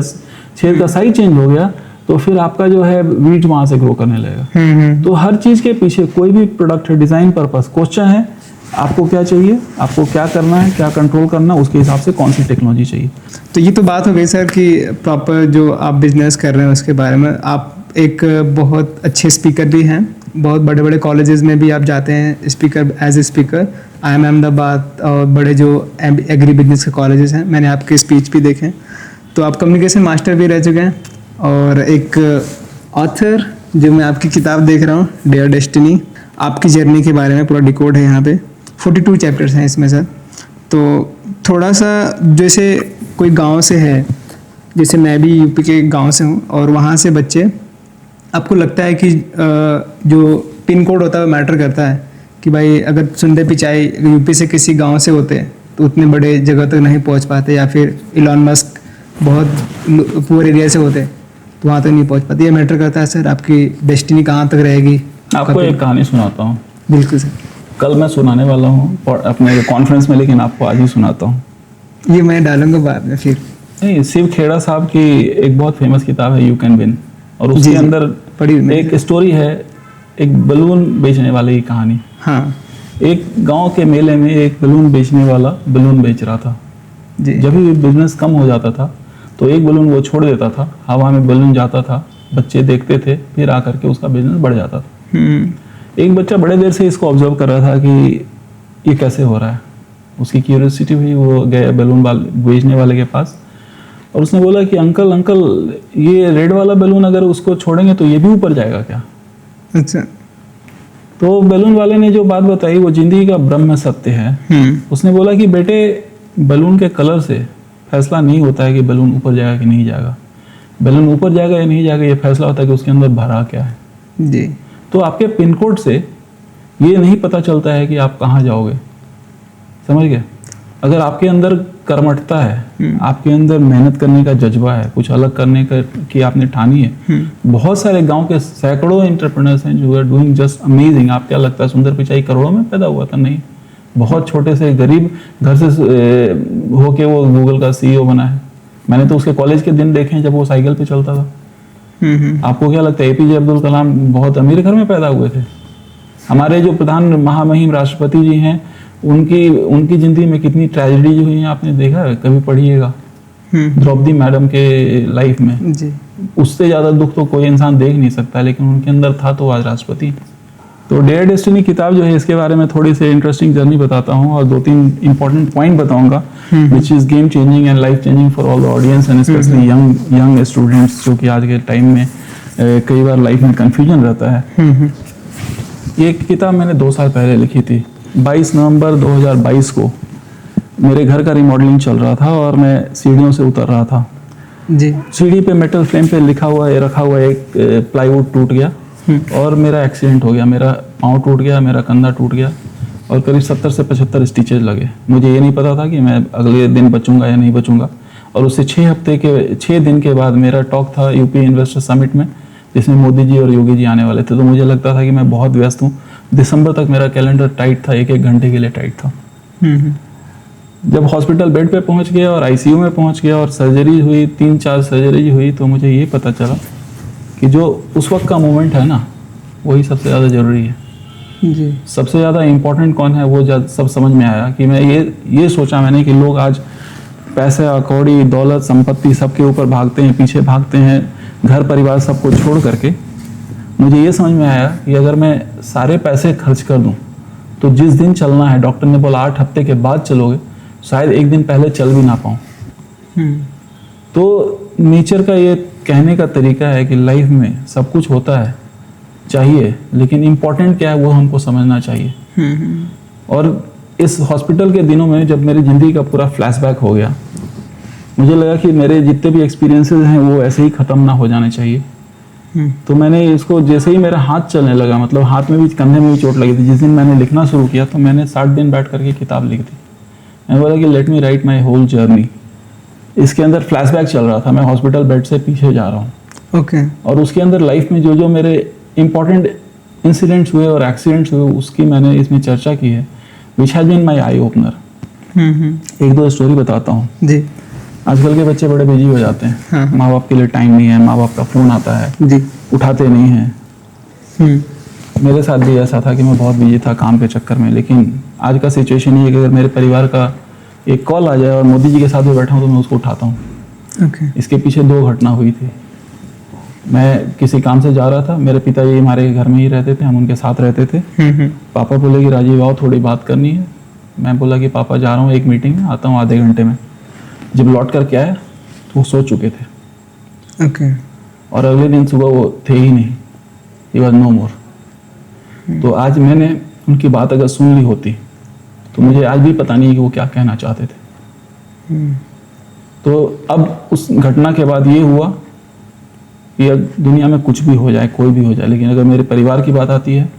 छेद का साइज चेंज हो गया तो फिर आपका जो है वीट वहां से ग्रो करने लगेगा। तो हर चीज के पीछे कोई भी प्रोडक्ट है डिजाइन पर्पस, क्वेश्चन है आपको क्या चाहिए, आपको क्या करना है, क्या कंट्रोल करना है, उसके हिसाब से कौन सी टेक्नोलॉजी चाहिए। तो ये तो बात हो गई सर कि प्रॉपर जो आप बिजनेस कर रहे हैं उसके बारे में। आप एक बहुत अच्छे स्पीकर भी हैं, बहुत बड़े बड़े कॉलेजेस में भी आप जाते हैं speaker, as a speaker. IIM Ahmedabad और बड़े जो एग्री बिजनेस के कॉलेजेस हैं, मैंने आपके स्पीच भी देखे। तो आप कम्युनिकेशन मास्टर भी रह चुके हैं और एक ऑथर, जो मैं आपकी किताब देख रहा हूँ डियर डेस्टिनी, आपकी जर्नी के बारे में पूरा डिकोड है यहाँ पे। 42 चैप्टर्स हैं इसमें सर। तो थोड़ा सा, जैसे कोई गांव से है, जैसे मैं भी यूपी के गांव से हूँ, और वहाँ से बच्चे, आपको लगता है कि जो पिन कोड होता है वो मैटर करता है कि भाई अगर सुंदे पिचाई यूपी से किसी गांव से होते तो उतने बड़े जगह तक नहीं पहुँच पाते, या फिर इलॉन मस्क बहुत पुअर एरिया से होते तो वहाँ तक नहीं पहुँच पाते। ये मैटर करता है सर, आपकी डेस्टिनी कहाँ तक रहेगी, आपको एक कहानी सुनाता हूँ। बिल्कुल सर। कल मैं सुनाने वाला हूँ अपने कॉन्फ्रेंस में, लेकिन आपको आज ही सुनाता हूँ। ये मैं डालूंगा बाद में फिर। नहीं, शिव खेड़ा साहब की एक बहुत फेमस किताब है यू कैन विन, और उसके अंदर एक स्टोरी है, एक बलून बेचने वाले की कहानी। हाँ। एक गांव के मेले में एक बलून बेचने वाला बलून बेच रहा था जी। जब भी बिजनेस कम हो जाता था तो एक बलून वो छोड़ देता था, हवा में बलून जाता था, बच्चे देखते थे, फिर आकर के उसका बिजनेस बढ़ जाता था। एक बच्चा बड़े देर से इसको ऑब्जर्व कर रहा था कि ये कैसे हो रहा है। उसकी क्यूरियोसिटी हुई, वो गया बलून बेचने वाले के पास और उसने बोला कि अंकल ये रेड वाला बलून अगर उसको छोड़ेंगे तो ये भी ऊपर जाएगा क्या? अच्छा। तो बलून वाले ने जो बात बताई वो जिंदगी का ब्रह्म सत्य है। उसने बोला कि बेटे, बलून के कलर से फैसला नहीं होता है कि बलून ऊपर जाएगा कि नहीं जाएगा। बलून ऊपर जाएगा या नहीं जाएगा ये फैसला होता है कि उसके अंदर भरा क्या है जी। तो आपके पिन कोड से ये नहीं पता चलता है कि आप कहाँ जाओगे, समझ गए? अगर आपके अंदर कर्मठता है, आपके अंदर मेहनत करने का जज्बा है, कुछ अलग करने का कि आपने ठानी है। बहुत सारे गांव के सैकड़ों एंटरप्रेन्योर्स हैं जो आर डूइंग जस्ट अमेजिंग। आप क्या लगता है सुंदर पिचाई करोड़ों में पैदा हुआ था? नहीं, बहुत छोटे से गरीब घर से होके वो गूगल का CEO बना है। मैंने तो उसके कॉलेज के दिन देखे हैं जब वो साइकिल पे चलता था। आपको क्या लगता है APJ अब्दुल कलाम बहुत अमीर घर में पैदा हुए थे? हमारे जो प्रधान महामहिम राष्ट्रपति जी हैं, उनकी जिंदगी में कितनी ट्रेजेडी हुई है आपने देखा है? कभी पढ़िएगा द्रौपदी मैडम के लाइफ में जी। उससे ज्यादा दुख तो कोई इंसान देख नहीं सकता, लेकिन उनके अंदर था तो आज राष्ट्रपति। तो डेयर डेस्टिनी किताब जो है, इसके बारे में थोड़ी सी इंटरेस्टिंग जर्नी बताता हूँ और 2-3 इंपॉर्टेंट पॉइंट बताऊंगा which is game changing and life changing for all the audience and specially young students, जो कि आज के टाइम में कई बार लाइफ में कंफ्यूजन रहता है। ये किताब मैंने 2 साल पहले लिखी थी। 22 नवंबर 2022 को मेरे घर का रिमॉडलिंग चल रहा था और मैं सीढ़ियों से उतर रहा था जी। सीढ़ी पे मेटल फ्रेम पे रखा हुआ एक प्लाईवुड टूट गया और मेरा एक्सीडेंट हो गया। मेरा पाँव टूट गया, मेरा कंधा टूट गया और करीब 70 से 75 स्टिचेज लगे। मुझे ये नहीं पता था कि मैं अगले दिन बचूंगा या नहीं बचूंगा। और उससे 6 दिन के बाद मेरा टॉक था यूपी इन्वेस्टर समिट में, जिसमें मोदी जी और योगी जी आने वाले थे। तो मुझे लगता था कि मैं बहुत व्यस्त हूँ। दिसंबर तक मेरा कैलेंडर टाइट था, 1-1 घंटे के लिए टाइट था। जब हॉस्पिटल बेड पे पहुंच गया और ICU में पहुंच गया और सर्जरी हुई, 3-4 सर्जरी हुई, तो मुझे ये पता चला कि जो उस वक्त का मोमेंट है ना, वही सबसे ज़्यादा ज़रूरी है जी। सबसे ज़्यादा इम्पोर्टेंट कौन है वो सब समझ में आया कि मैं ये सोचा मैंने कि लोग आज पैसा कौड़ी दौलत संपत्ति सबके ऊपर भागते हैं, पीछे भागते हैं, घर परिवार सबको छोड़ करके। मुझे ये समझ में आया कि अगर मैं सारे पैसे खर्च कर दूं तो जिस दिन चलना है, डॉक्टर ने बोला 8 हफ्ते के बाद चलोगे, शायद 1 दिन पहले चल भी ना पाऊँ। तो नेचर का ये कहने का तरीका है कि लाइफ में सब कुछ होता है चाहिए, लेकिन इम्पोर्टेंट क्या है वो हमको समझना चाहिए। और इस हॉस्पिटल के दिनों में जब मेरी ज़िंदगी का पूरा फ्लैशबैक हो गया, मुझे लगा कि मेरे जितने भी एक्सपीरियंसेस हैं वो ऐसे ही ख़त्म ना हो जाने चाहिए। तो मैंने इसको, जैसे ही मेरा हाथ चलने लगा, मतलब हाथ में भी कंधे में भी चोट लगी थी, जिस दिन मैंने लिखना शुरू किया तो मैंने 60 दिन बैठ करके किताब लिखी थी। मैंने बोला कि let me write my whole journey. इसके अंदर फ्लैशबैक चल रहा था, मैं हॉस्पिटल बेड से पीछे जा रहा हूँ ओके। और उसके अंदर लाइफ में जो मेरे इंपॉर्टेंट इंसिडेंट्स हुए और एक्सीडेंट्स हुए उसकी मैंने इसमें चर्चा की है, which has been my eye opener. 1-2 story बताता हूँ जी। आजकल के बच्चे बड़े बिजी हो जाते हैं। हाँ। माँ बाप के लिए टाइम नहीं है, माँ बाप का फ़ोन आता है जी, उठाते नहीं हैं। मेरे साथ भी ऐसा था कि मैं बहुत बिजी था काम के चक्कर में, लेकिन आज का सिचुएशन ये है कि अगर मेरे परिवार का एक कॉल आ जाए और मोदी जी के साथ भी बैठा हूँ तो मैं उसको उठाता हूँ। इसके पीछे 2 घटना हुई थी। मैं किसी काम से जा रहा था, मेरे पिताजी हमारे घर में ही रहते थे, हम उनके साथ रहते थे। पापा बोले कि राजीव आओ थोड़ी बात करनी है। मैं बोला कि पापा जा रहा हूँ एक मीटिंग में, आता हूँ आधे घंटे में। जब लौट कर के आया तो वो सो चुके थे ओके। और अगले दिन सुबह वो थे ही नहीं, ही वॉज नो मोर। तो आज मैंने उनकी बात अगर सुन ली होती तो मुझे आज भी पता नहीं है कि वो क्या कहना चाहते थे। तो अब उस घटना के बाद ये हुआ कि दुनिया में कुछ भी हो जाए, कोई भी हो जाए, लेकिन अगर मेरे परिवार की बात आती है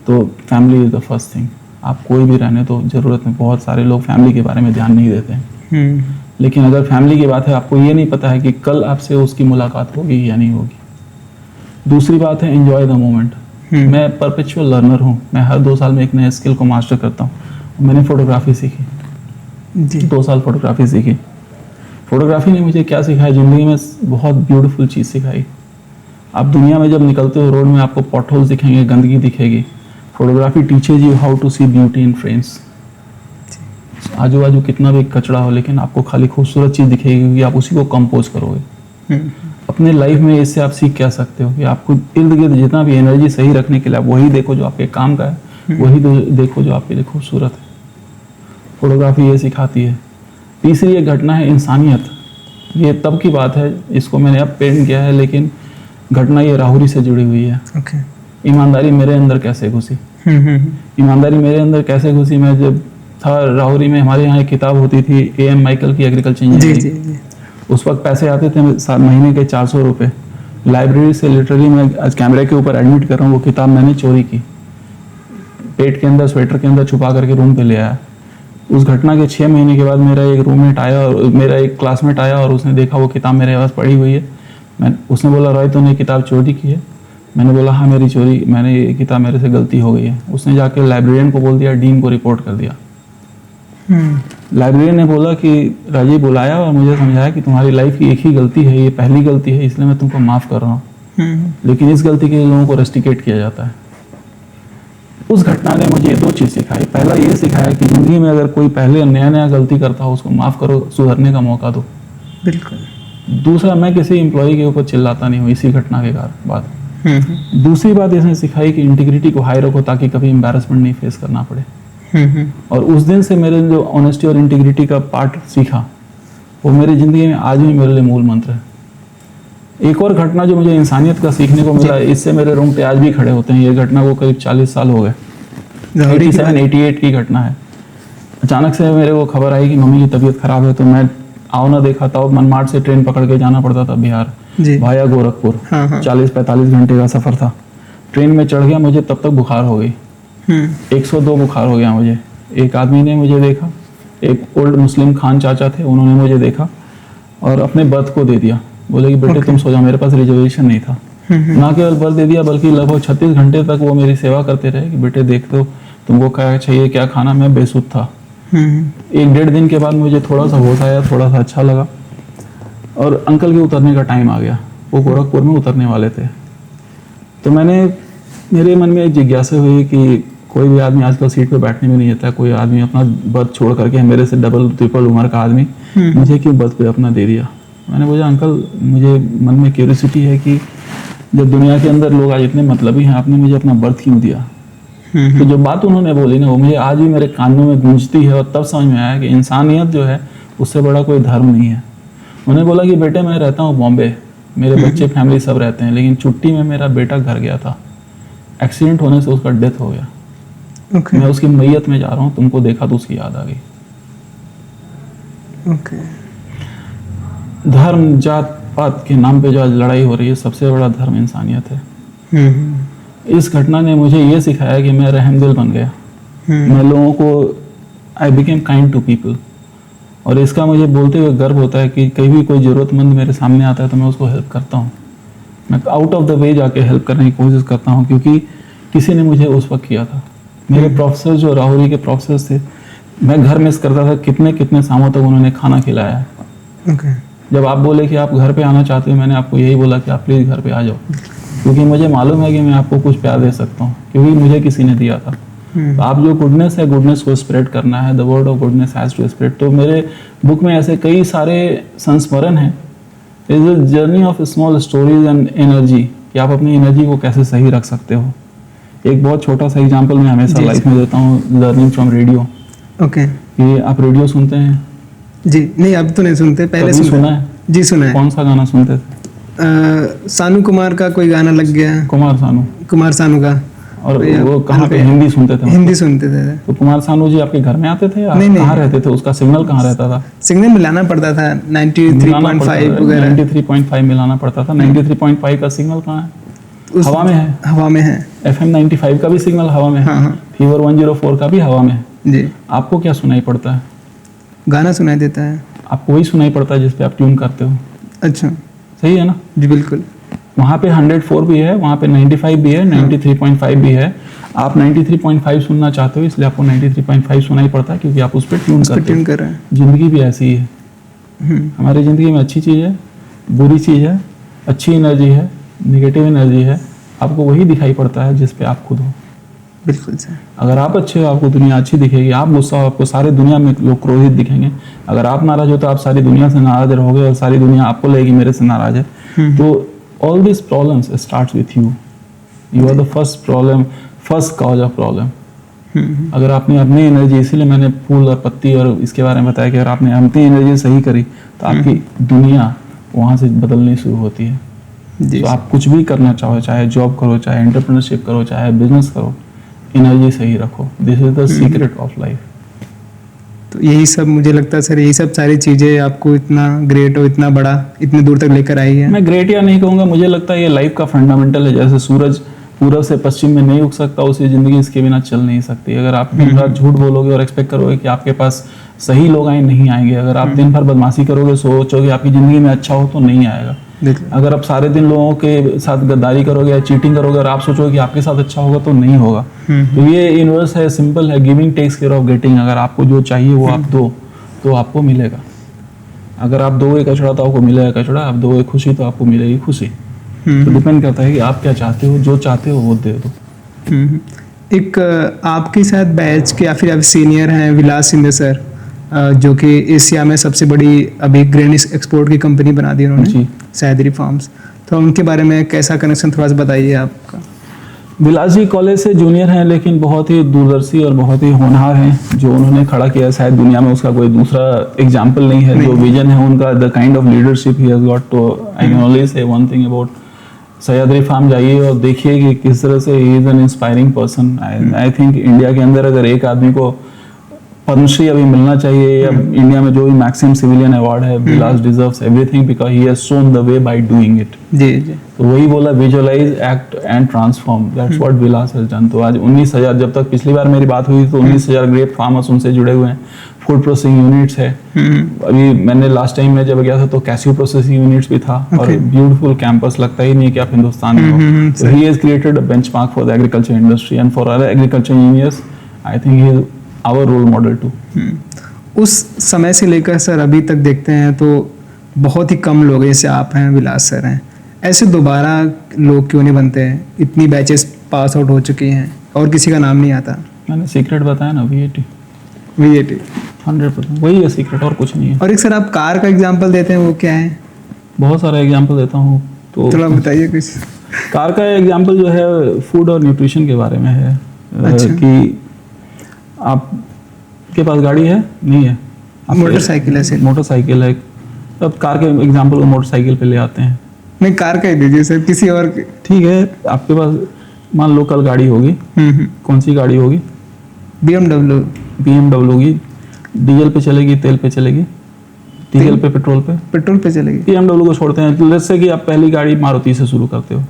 तो family is the first thing. आप कोई भी रहने तो ज़रूरत में, बहुत सारे लोग फैमिली के बारे में ध्यान नहीं देते हैं। लेकिन अगर फैमिली की बात है, आपको ये नहीं पता है कि कल आपसे उसकी मुलाकात होगी या नहीं होगी। दूसरी बात है एंजॉय द मोमेंट। मैं परपेचुअल लर्नर हूँ। मैं हर 2 साल में एक नए स्किल को मास्टर करता हूँ। मैंने फोटोग्राफी सीखी जी। 2 साल फोटोग्राफी सीखी। फोटोग्राफी ने मुझे क्या सिखाया, ज़िंदगी में बहुत ब्यूटीफुल चीज़ सिखाई। आप दुनिया में जब निकलते हो, रोड में आपको पॉटहोल्स दिखेंगे, गंदगी दिखेगी। Photography teaches you how to see beauty in frames. आजू बाजू कितना भी कचरा हो, लेकिन आपको खाली खूबसूरत चीज़ दिखेगी क्योंकि आप उसी को कंपोज करोगे। अपने लाइफ में इससे आप सीख क्या सकते हो कि आपको इर्द गिर्द जितना भी एनर्जी सही रखने के लिए आप वही देखो जो आपके काम का है, वही देखो जो आपके लिए खूबसूरत है। फोटोग्राफी ये सिखाती है। तीसरी एक घटना है इंसानियत। ये तब की बात है, इसको मैंने अब पेंट किया है, लेकिन घटना ये राहुरी से जुड़ी हुई है। ओके। ईमानदारी मेरे अंदर कैसे घुसी। ईमानदारी मेरे अंदर कैसे घुसी, मैं जब था राहुरी में, हमारे यहाँ एक किताब होती थी AM माइकल की, एग्रीकल्चर इंजीनियरिंग। उस वक्त पैसे आते थे महीने के 400 रुपये। लाइब्रेरी से लिटरली मैं आज कैमरे के ऊपर एडमिट कर रहा हूँ, वो किताब मैंने चोरी की, पेट के अंदर स्वेटर के अंदर छुपा करके रूम पे ले आया। उस घटना के 6 महीने के बाद मेरा एक रूममेट आया और मेरा एक क्लासमेट आया और उसने देखा वो किताब मेरे पास पड़ी हुई है। उसने बोला, रॉय तूने किताब चोरी की है? मैंने बोला हाँ मैंने ये किताब मेरे से गलती हो गई है। उसने जाके लाइब्रेरियन को बोल दिया, डीन को रिपोर्ट कर दिया। लाइब्रेरियन ने बोला कि राजीव बुलाया और मुझे समझाया कि तुम्हारी लाइफ की एक ही गलती है, ये पहली गलती है, इसलिए मैं तुमको माफ़ कर रहा हूँ, लेकिन इस गलती के लिए लोगों को रेस्टिकेट किया जाता है। उस घटना ने मुझे 2 चीज़ सिखाई। पहला ये सिखाया कि ज़िंदगी में अगर कोई पहले नया गलती करता हो, उसको माफ़ करो, सुधरने का मौका दो। बिल्कुल। दूसरा, मैं किसी एम्प्लॉय के ऊपर चिल्लाता नहीं हूँ इसी घटना के बाद। दूसरी बात इसने सिखाई कि इंटीग्रिटी को हाई रखो ताकि कभी एम्बैरेसमेंट नहीं फेस करना पड़े। और उस दिन से मेरे जो ऑनेस्टी और इंटीग्रिटी का पार्ट सीखा, वो मेरी ज़िंदगी में आज भी मेरे लिए मूल मंत्र है। एक और घटना जो मुझे इंसानियत का सीखने को मिला, इससे मेरे रोंगटे आज भी खड़े होते हैं। ये घटना को करीब 40 साल हो गए, 87-88 की घटना है। अचानक से मेरे को खबर आई कि मम्मी की तबीयत खराब है, तो मैं आओ ना देखा था, मनमाड से ट्रेन पकड़ के जाना पड़ता था बिहार वाया गोरखपुर। 40-45 घंटे का सफ़र था। ट्रेन में चढ़ गया, मुझे तब तक बुखार हो गई, 102 बुखार हो गया मुझे। एक आदमी ने मुझे देखा, एक ओल्ड मुस्लिम खान चाचा थे, उन्होंने मुझे देखा और अपने बर्थ को दे दिया। बोले कि बेटे तुम सो जाओ। मेरे पास रिजर्वेशन नहीं था। ना केवल बर्थ दे दिया, बल्कि लगभग 36 घंटे तक वो मेरी सेवा करते रहे कि बेटे देख दो तुमको क्या चाहिए, क्या खाना। मैं बेसुध था। 1-1.5 दिन के बाद मुझे थोड़ा सा होश आया, थोड़ा सा अच्छा लगा और अंकल के उतरने का टाइम आ गया। वो गोरखपुर में उतरने वाले थे। तो मेरे मन में एक जिज्ञासा हुई कि कोई भी आदमी आजकल सीट पे बैठने में नहीं आता है। कोई आदमी अपना बर्थ छोड़ करके, मेरे से डबल ट्रिपल उम्र का आदमी, मुझे क्यों बर्थ पे अपना दे दिया। मैंने बोला अंकल, मुझे मन में क्यूरियोसिटी है कि जब दुनिया के अंदर लोग आज इतने मतलबी हैं, आपने मुझे अपना बर्थ क्यों दिया। तो जो बात उन्होंने बोली ना, वो मुझे आज भी मेरे कानों में गूंजती है। और तब समझ में आया कि इंसानियत जो है उससे बड़ा कोई धर्म नहीं है। उन्होंने बोला कि बेटे मैं रहता हूँ बॉम्बे, मेरे बच्चे फैमिली सब रहते हैं, लेकिन छुट्टी में मेरा बेटा घर गया था, एक्सीडेंट होने से उसका डेथ हो गया। मैं उसकी मैयत में जा रहा हूँ, तुमको देखा तो उसकी याद आ गई। धर्म जात पात के नाम पे जो आज लड़ाई हो रही है, सबसे बड़ा धर्म इंसानियत है। इस घटना ने मुझे ये सिखाया कि मैं रहमदिल बन गया। मैं लोगों को, I became kind to people. और इसका मुझे बोलते हुए गर्व होता है कि कहीं भी कोई ज़रूरतमंद मेरे सामने आता है तो मैं उसको हेल्प करता हूँ। मैं आउट ऑफ द वे जाके हेल्प करने की कोशिश करता हूँ, क्योंकि किसी ने मुझे उस वक्त किया था। मेरे प्रोफेसर जो राहुरी के प्रोफेसर थे, मैं घर मिस करता था, कितने शामों तक उन्होंने खाना खिलाया। जब आप बोले कि आप घर पे आना चाहते हो, मैंने आपको यही बोला कि आप प्लीज़ घर पे आ जाओ, क्योंकि मुझे मालूम है कि मैं आपको कुछ प्यार दे सकता हूँ, क्योंकि मुझे किसी ने दिया था। तो आप जो गुडनेस है, गुडनेस को स्प्रेड करना है। The word of goodness has to spread. तो मेरे बुक में ऐसे कई सारे संस्मरण हैं। Is a journey of small stories and energy, कि आप अपनी एनर्जी को कैसे सही रख सकते हो। एक बहुत छोटा सा एग्जांपल मैं हमेशा लाइफ में देता हूँ, लर्निंग फ्रॉम रेडियो। कि आप रेडियो सुनते हैं? जी नहीं, अब तो नहीं सुनते, पहले सुना है। जी सुना है। कौन सा गाना सुनते थे? सानू कुमार का कोई गाना लग गया, कुमार सानू का। और वो कहाँ पे हिंदी सुनते थे? हिंदी सुनते थे। तो कुमार सानू जी आपके घर में आते थे या कहाँ रहते थे? उसका सिग्नल कहाँ रहता था? सिग्नल मिलाना पड़ता था, 93.5 वगैरह। 93.5 मिलाना पड़ता था। 93.5 का सिग्नल कहाँ है? हवा में है। हवा में है। FM 95 का भी सिग्नल हवा में है। फीवर 104 का भी हवा में है। जी। आपको क्या सुनाई पड़ता है? गाना सुनाई देता है। आपको वही सुनाई पड़ता है जिस पे आप ट्यून करते हो। अच्छा, सही है ना? जी बिल्कुल। वहाँ पे 104 भी है, वहाँ पे 95 भी है, 93.5 भी है। आप 93.5 सुनना चाहते हो, इसलिए आपको 93.5 सुना ही पड़ता है, क्योंकि आप उस पर ट्यून कर रहे हैं। जिंदगी भी ऐसी ही है। हमारी ज़िंदगी में अच्छी चीज़ है, बुरी चीज़ है, अच्छी एनर्जी है, नेगेटिव एनर्जी है। आपको वही दिखाई पड़ता है जिस पे आप खुद हो। बिल्कुल सर। अगर आप अच्छे हो, आपको दुनिया अच्छी दिखेगी। आप गुस्सा हो, आपको सारी दुनिया में लोग क्रोधित दिखेंगे। अगर आप नाराज हो, तो आप सारी दुनिया से नाराज रहोगे और सारी दुनिया आपको लगेगी मेरे से नाराज है। तो all this problems starts with you. You are the first problem, first cause of problem. अगर आपने अपनी एनर्जी, इसीलिए मैंने फूल और पत्ती और इसके बारे में बताया कि अगर आपने अपनी एनर्जी सही करी तो आपकी दुनिया वहाँ से बदलनी शुरू होती है। तो आप कुछ भी करना चाहो, चाहे जॉब करो, चाहे एंटरप्रेन्योरशिप करो, चाहे बिजनेस करो, एनर्जी सही रखो। This is the secret of life. तो यही सब मुझे लगता है सर, यही सब सारी चीज़ें आपको इतना ग्रेट और इतना बड़ा, इतने दूर तक लेकर आई है। मैं ग्रेट या नहीं कहूँगा, मुझे लगता है ये लाइफ का फंडामेंटल है। जैसे सूरज पूरब से पश्चिम में नहीं उग सकता, उसी ज़िंदगी इसके बिना चल नहीं सकती। अगर आप दिन भर झूठ बोलोगे और एक्सपेक्ट करोगे कि आपके पास सही लोग आए, नहीं आएंगे। अगर आप दिन भर बदमाशी करोगे, सोचोगे आपकी ज़िंदगी में अच्छा हो, तो नहीं आएगा। अगर आप सारे दिन लोगों के साथ गद्दारी करोगे या चीटिंग करोगे और आप सोचोगे कि आपके साथ अच्छा होगा, तो नहीं होगा। तो ये यूनिवर्स है, सिंपल है। Giving takes care of getting. अगर आपको जो चाहिए वो आप दो, तो आपको मिलेगा। अगर आप दोगे कचड़ा, तो आपको मिलेगा कचड़ा। आप दोगे खुशी, तो आपको मिलेगी खुशी। तो डिपेंड करता है कि आप क्या चाहते हो, जो चाहते हो वो दे दो। एक आपके साथ बैच के या फिर आप सीनियर हैं विलास शिंदे सर, जो कि एशिया में सबसे बड़ी अभी ग्रेन एक्सपोर्ट की कंपनी बना दी उन्होंने, सैदरी फार्म्स। तो उनके बारे में कैसा कनेक्शन, थोड़ा सा बताइए आपका। विलास जी कॉलेज से जूनियर हैं, लेकिन बहुत ही दूरदर्शी और बहुत ही होनहार हैं। जो उन्होंने खड़ा किया, शायद दुनिया में उसका कोई दूसरा एग्जाम्पल नहीं है। जो विजन है उनका, the kind of leadership he has got, तो I can only say one thing about Sahyadri farm. जाइए और देखिए कि किस तरह से he is an inspiring person. I think India के अंदर अगर एक आदमी को पद्मश्री अभी मिलना चाहिए, या इंडिया में जो भी मैक्सिमम सिविलियन अवार्ड है, Vilas deserves everything because he has shown the way by doing it. जी। तो वही बोला, visualise, act and transform, that's what Vilas has done. तो आज 19,000, जब तक पिछली बार मेरी बात हुई तो 19,000 ग्रेप फार्मर्स उनसे जुड़े हुए हैं। फूड प्रोसेसिंग यूनिट्स है। अभी मैंने लास्ट टाइम में जब गया था तो कैसियो प्रोसेसिंग यूनिट्स भी था। और ब्यूटीफुल कैंपस, लगता ही नहीं कि आप हिंदुस्तान में हो। So he has created a benchmark for the agriculture industry and for other agriculture engineers. I think he is our role model too. उस समय से लेकर सर अभी तक देखते हैं तो बहुत ही कम लोग, जैसे आप हैं, विलास सर हैं, ऐसे दोबारा लोग क्यों नहीं बनते हैं? इतनी बैचेस पास आउट हो चुकी हैं और किसी का नाम नहीं आता। मैंने सीक्रेट बताया ना, VAT 100%, वही है सीक्रेट, और कुछ नहीं है। और एक सर आप कार का एग्जांपल देते हैं, वो क्या है? बहुत सारा एग्जांपल देता हूँ, तो थोड़ा बताइए कुछ। कार का एग्जांपल जो है फूड और न्यूट्रिशन के बारे में है। अच्छा। कि आपके पास गाड़ी है, नहीं है, मोटरसाइकिल है। मोटरसाइकिल है। अब कार के एग्जांपल को मोटरसाइकिल पे ले आते हैं। नहीं, कार का ही दीजिए सर, किसी और। ठीक है, आपके पास मान लो कल गाड़ी होगी। कौन सी गाड़ी होगी? BMW होगी। डीजल पे चलेगी, तेल पे चलेगी? डीजल पे, पेट्रोल पे? पेट्रोल पे चलेगी। BMW को छोड़ते हैं। लेट्स से कि आप पहली गाड़ी मारुति से शुरू करते हो,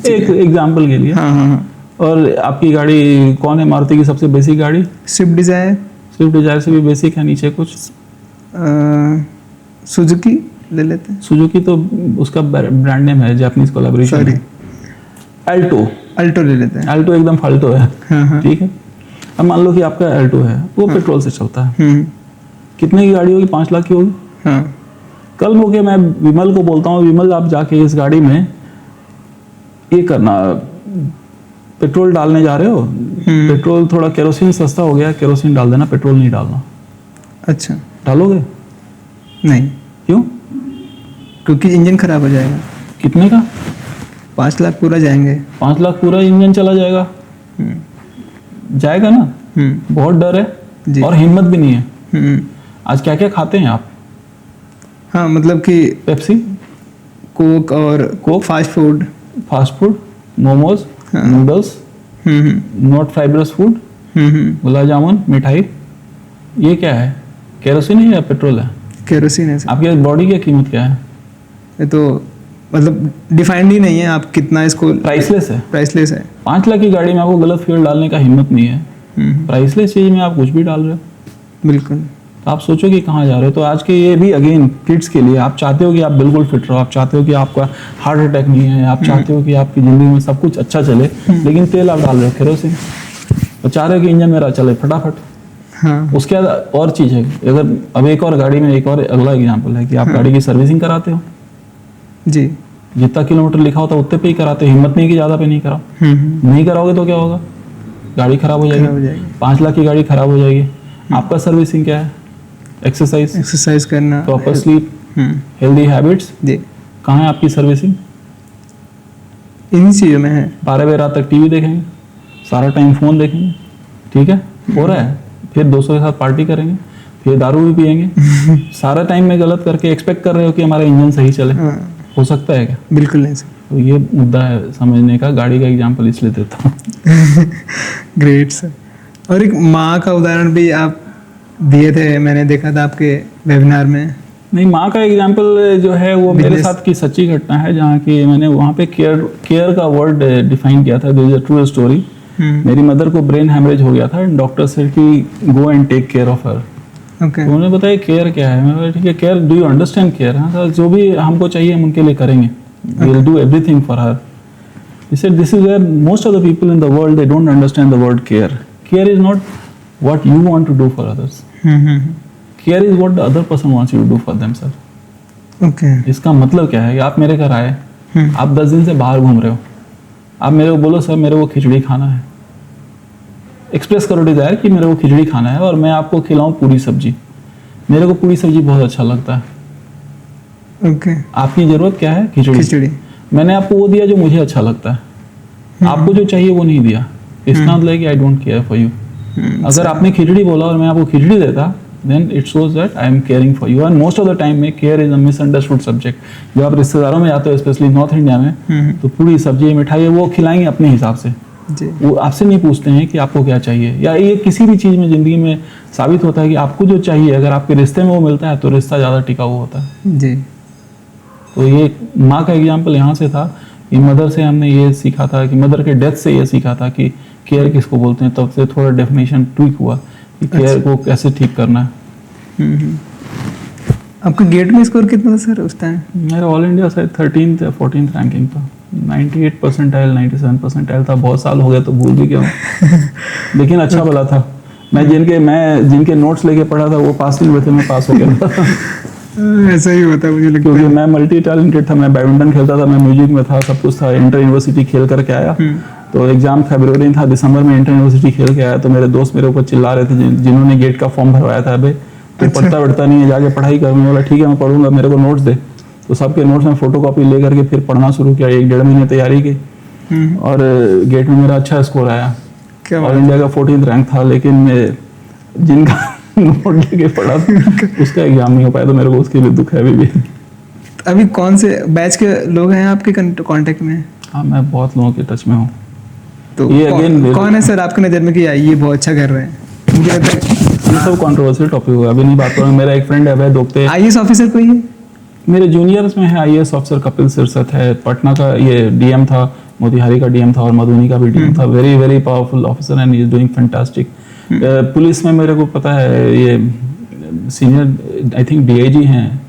एक एग्जांपल के लिए। हाँ। और आपकी गाड़ी कौन है मारुति की सबसे बेसिक गाड़ी? Swift Dzire. स्विफ्ट डिजायर से भी बेसिक है, नीचे कुछ सुजुकी ले लेते हैं। सुजुकी तो उसका ब्रांड नेम है, जापानीज कोलैबोरेशन है। अल्टो ले लेते हैं। अल्टो एकदम फाल्टो है। हाँ। ठीक है, अब मान लो कि आपका अल्टो है, वो पेट्रोल से चलता है। कितने की गाड़ी होगी? 5 लाख की होगी। हाँ। कल होके मैं विमल को बोलता हूँ, विमल आप जाके इस गाड़ी में ये करना, पेट्रोल डालने जा रहे हो, पेट्रोल थोड़ा केरोसिन सस्ता हो गया, केरोसिन डाल देना, पेट्रोल नहीं डालना। अच्छा। डालोगे? नहीं। क्यों? क्योंकि इंजन खराब हो जाएगा। कितने का? 5 लाख पूरा जाएंगे। 5 लाख पूरा इंजन चला जाएगा? जाएगा ना। बहुत डर है और हिम्मत भी नहीं है। आज क्या क्या खाते हैं आप? हाँ, मतलब कि Pepsi, Coke, fast food, momos, noodles, not fibrous food, gulab jamun, मिठाई, ये क्या है? केरोसिन है या पेट्रोल है? केरोसिन है। आपकी बॉडी की कीमत क्या है? ये तो मतलब डिफाइंड ही नहीं है, आप कितना इसको। प्राइसलेस है। 5 लाख की गाड़ी में आपको गलत फ्यूल डालने का हिम्मत नहीं है। प्राइसलेस चीज में आप कुछ भी डाल रहे हो। बिल्कुल। तो आप सोचो कि कहाँ जा रहे हो। तो आज के ये भी अगेन किड्स के लिए, आप चाहते हो कि आप बिल्कुल फिट रहो, आप चाहते हो कि आपका हार्ट अटैक नहीं है, आप चाहते हो कि आपकी ज़िंदगी में सब कुछ अच्छा चले, लेकिन तेल आप डाल रहे हो केरोसिन, तो चाह रहे हो कि इंजन मेरा चले फटाफट। हाँ उसके बाद और चीज़ है, अगर अब एक और गाड़ी में एक और अगला एग्जाम्पल है कि आप गाड़ी की सर्विसिंग कराते हो, जी, जितना किलोमीटर लिखा होता है उतने पे ही कराते हो, हिम्मत नहीं कि ज़्यादा पे नहीं कराओ। नहीं कराओगे तो क्या होगा, गाड़ी खराब हो जाएगी, 5 लाख की गाड़ी खराब हो जाएगी। आपका सर्विसिंग क्या है, एक्सरसाइज करना, प्रॉपर स्लीप, हेल्दी हैबिट्स, जी, कहाँ है आपकी सर्विसिंग? इन्हीं चीज़ों में है। 12 बजे रात तक टीवी देखेंगे, सारा टाइम फोन देखेंगे, ठीक है, हो रहा है, फिर दोस्तों के साथ पार्टी करेंगे, फिर दारू भी पियेंगे, सारा टाइम में गलत करके एक्सपेक्ट कर रहे हो कि हमारा इंजन सही चले। हो सकता है क्या? बिल्कुल नहीं सर। तो ये मुद्दा है समझने का, गाड़ी का एग्जाम्पल इसलिए देता हूँ। Great sir. और एक माँ का उदाहरण भी आप दिए थे, मैंने देखा था आपके वेबिनार में। नहीं, माँ का एग्जाम्पल जो है वो मेरे साथ की सच्ची घटना है, जहाँ की मैंने वहाँ पे केयर का वर्ड डिफाइन किया था। This is a true story. मेरी मदर को ब्रेन हैमरेज हो गया था, डॉक्टर से कि go and take care of her. Okay. तो उन्होंने बताया केयर क्या है। मैंने ठीक है, care, do you understand care? हाँ सर, जो भी हमको चाहिए हम उनके लिए करेंगे, we will do everything for her. He said this is where most of the people in the world, they don't understand the word care. Care is not what you want to do for others. Care is what the other person wants you to do for themselves. Okay. इसका मतलब क्या है कि आप मेरे घर आए, आप 10 दिन से बाहर घूम रहे हो, आप मेरे को बोलो सर मेरे को खिचड़ी खाना है, एक्सप्रेस करो डिजायर कि मेरे को खिचड़ी खाना है, और मैं आपको खिलाऊं पूरी सब्जी। मेरे को पूरी सब्जी बहुत अच्छा लगता है। ओके। आपकी जरूरत क्या है? खिचड़ी। मैंने आपको वो दिया जो मुझे अच्छा लगता है, आपको जो चाहिए वो नहीं दिया। It's not like I don't care for you. अगर आपने खिचड़ी बोला और मैं आपको खिचड़ी देता, then it shows that I am caring for you. And most of the time में care is a misunderstood subject. जब आप रिश्तेदारों में जाते हो, स्पेशली नॉर्थ इंडिया में, तो पूरी सब्जी मिठाई है वो खिलाएंगे अपने हिसाब से। वो आपसे नहीं पूछते हैं कि आपको क्या चाहिए। या ये किसी भी चीज़ में ज़िंदगी में साबित होता है कि आपको जो चाहिए अगर आपके रिश्ते में वो मिलता है तो रिश्ता ज़्यादा टिकाऊ होता है। जी। तो ये माँ का एग्जाम्पल यहाँ से था कि मदर से हमने ये सीखा था, कि मदर के डेथ से ये सीखा था कि केयर किसको बोलते हैं। तब से थोड़ा डेफिनेशन ट्विक हुआ कि केयर को कैसे ठीक करना है। आपका गेट में स्कोर कितना था सर उस टाइम? मेरा ऑल इंडिया शायद 13th या 14th रैंकिंग था। 98 परसेंटाइल, 97 परसेंटाइल था। बहुत साल हो गया तो भूल भी गया हूँ, लेकिन अच्छा भला था। मैं जिनके नोट्स लेके पढ़ा था वो पास नहीं हुए थे, मैं पास हो गया था। ऐसा ही होता है मुझे लगता है, क्योंकि मैं मल्टी टैलेंटेड था। मैं बैडमिंटन खेलता था, मैं म्यूजिक में था, सब कुछ था। इंटर यूनिवर्सिटी खेल करके आया, तो एग्जाम फरवरी था, दिसंबर में इंटर यूनिवर्सिटी खेल के आया। तो मेरे दोस्त मेरे ऊपर चिल्ला रहे थे जिन्होंने गेट का फॉर्म भरवाया था, अबे तो पढ़ता वढ़ता नहीं है, जाके पढ़ाई कर। मैं बोला ठीक है मैं पढ़ूंगा, मेरे को नोट्स दे। तो सबके नोट्स में फोटोकॉपी ले करके फिर पढ़ना शुरू किया। 1-1.5 महीने तैयारी की, और गेट में मेरा अच्छा स्कोर आया। ऑल इंडिया का 14th रैंक था, लेकिन जिनका नोट लेके पढ़ा उसका एग्जाम नहीं हो पाया, तो मेरे को उसके लिए दुख है अभी भी। अभी कौन से बैच के लोग हैं आपके कांटेक्ट में? हाँ, मैं बहुत लोगों के टच में हूँ। तो ये कौन है सर आपकी नज़र में कि ये बहुत अच्छा कर रहे हैं? मुझे लगता है ये सब कंट्रोवर्शियल टॉपिक होगा, अभी नहीं बात करूँगा। मेरा एक फ्रेंड है अभय दोपते, IAS ऑफिसर कोई है मेरे जूनियर्स में है। IAS ऑफिसर कपिल सिरसत है, पटना का ये DM था, मोतिहारी का DM था, और मधुबनी का भी DM था। Very very powerful officer and he is doing fantastic. Police में मेरे को पता है ये सीनियर आई थिंक DIG हैं।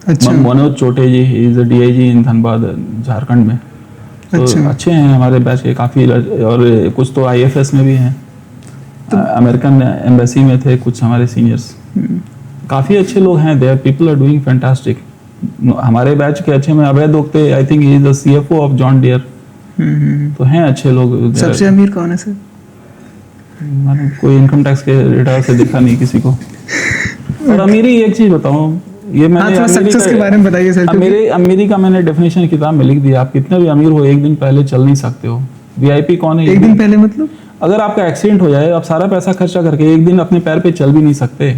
अच्छा। मनोज चोटे जी, इज अ DIG इन धनबाद, झारखंड में। तो अच्छा। अच्छे हैं हमारे बैच के काफ़ी, और कुछ तो IFS में भी हैं, अमेरिकन एम्बेसी में थे कुछ हमारे सीनियर्स। काफ़ी अच्छे लोग हैं, there people are doing fantastic. हमारे बैच के अच्छे में Abhay Dogate, I think he is the CFO of John Deere. तो हैं अच्छे लोग। सबसे अमीर कौन है सर? मैंने कोई इनकम टैक्स के रिटर्न से देखा नहीं किसी को। और अमीरी, एक चीज बताऊं, ये मैंने सक्सेस के बारे में बताइए सर। अमीरी का मैंने डेफिनेशन किताब में लिख दिया। आप कितने भी अमीर हो, एक दिन पहले चल नहीं सकते हो। VIP कौन है? एक दिन पहले मतलब अगर आपका एक्सीडेंट हो जाए, आप सारा पैसा खर्चा करके एक दिन अपने पैर पे चल भी नहीं सकते।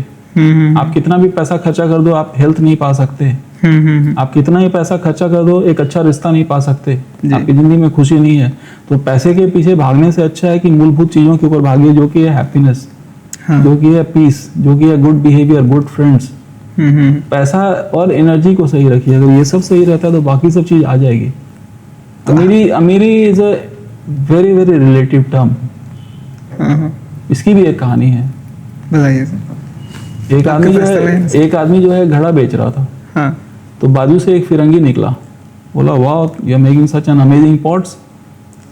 आप कितना भी पैसा खर्चा कर दो, आप हेल्थ नहीं पा सकते। आप कितना ही पैसा खर्चा कर दो, एक अच्छा रिश्ता नहीं पा सकते। आपकी जिंदगी में खुशी नहीं है। तो पैसे के पीछे भागने से अच्छा है कि मूलभूत चीजों के ऊपर भागिए, जो कि है हैप्पीनेस, जो कि है पीस, जो कि है गुड बिहेवियर, गुड फ्रेंड्स। पैसा और एनर्जी को सही रखिए। अगर ये सब सही रहता है तो बाकी सब चीज आ जाएगी। अमीरी is a very very relative term. इसकी भी एक कहानी है, बताइए सर। एक आदमी जो है घड़ा बेच रहा था। हाँ। तो बाजू से एक फिरंगी निकला, बोला वाह you are making such an amazing pots,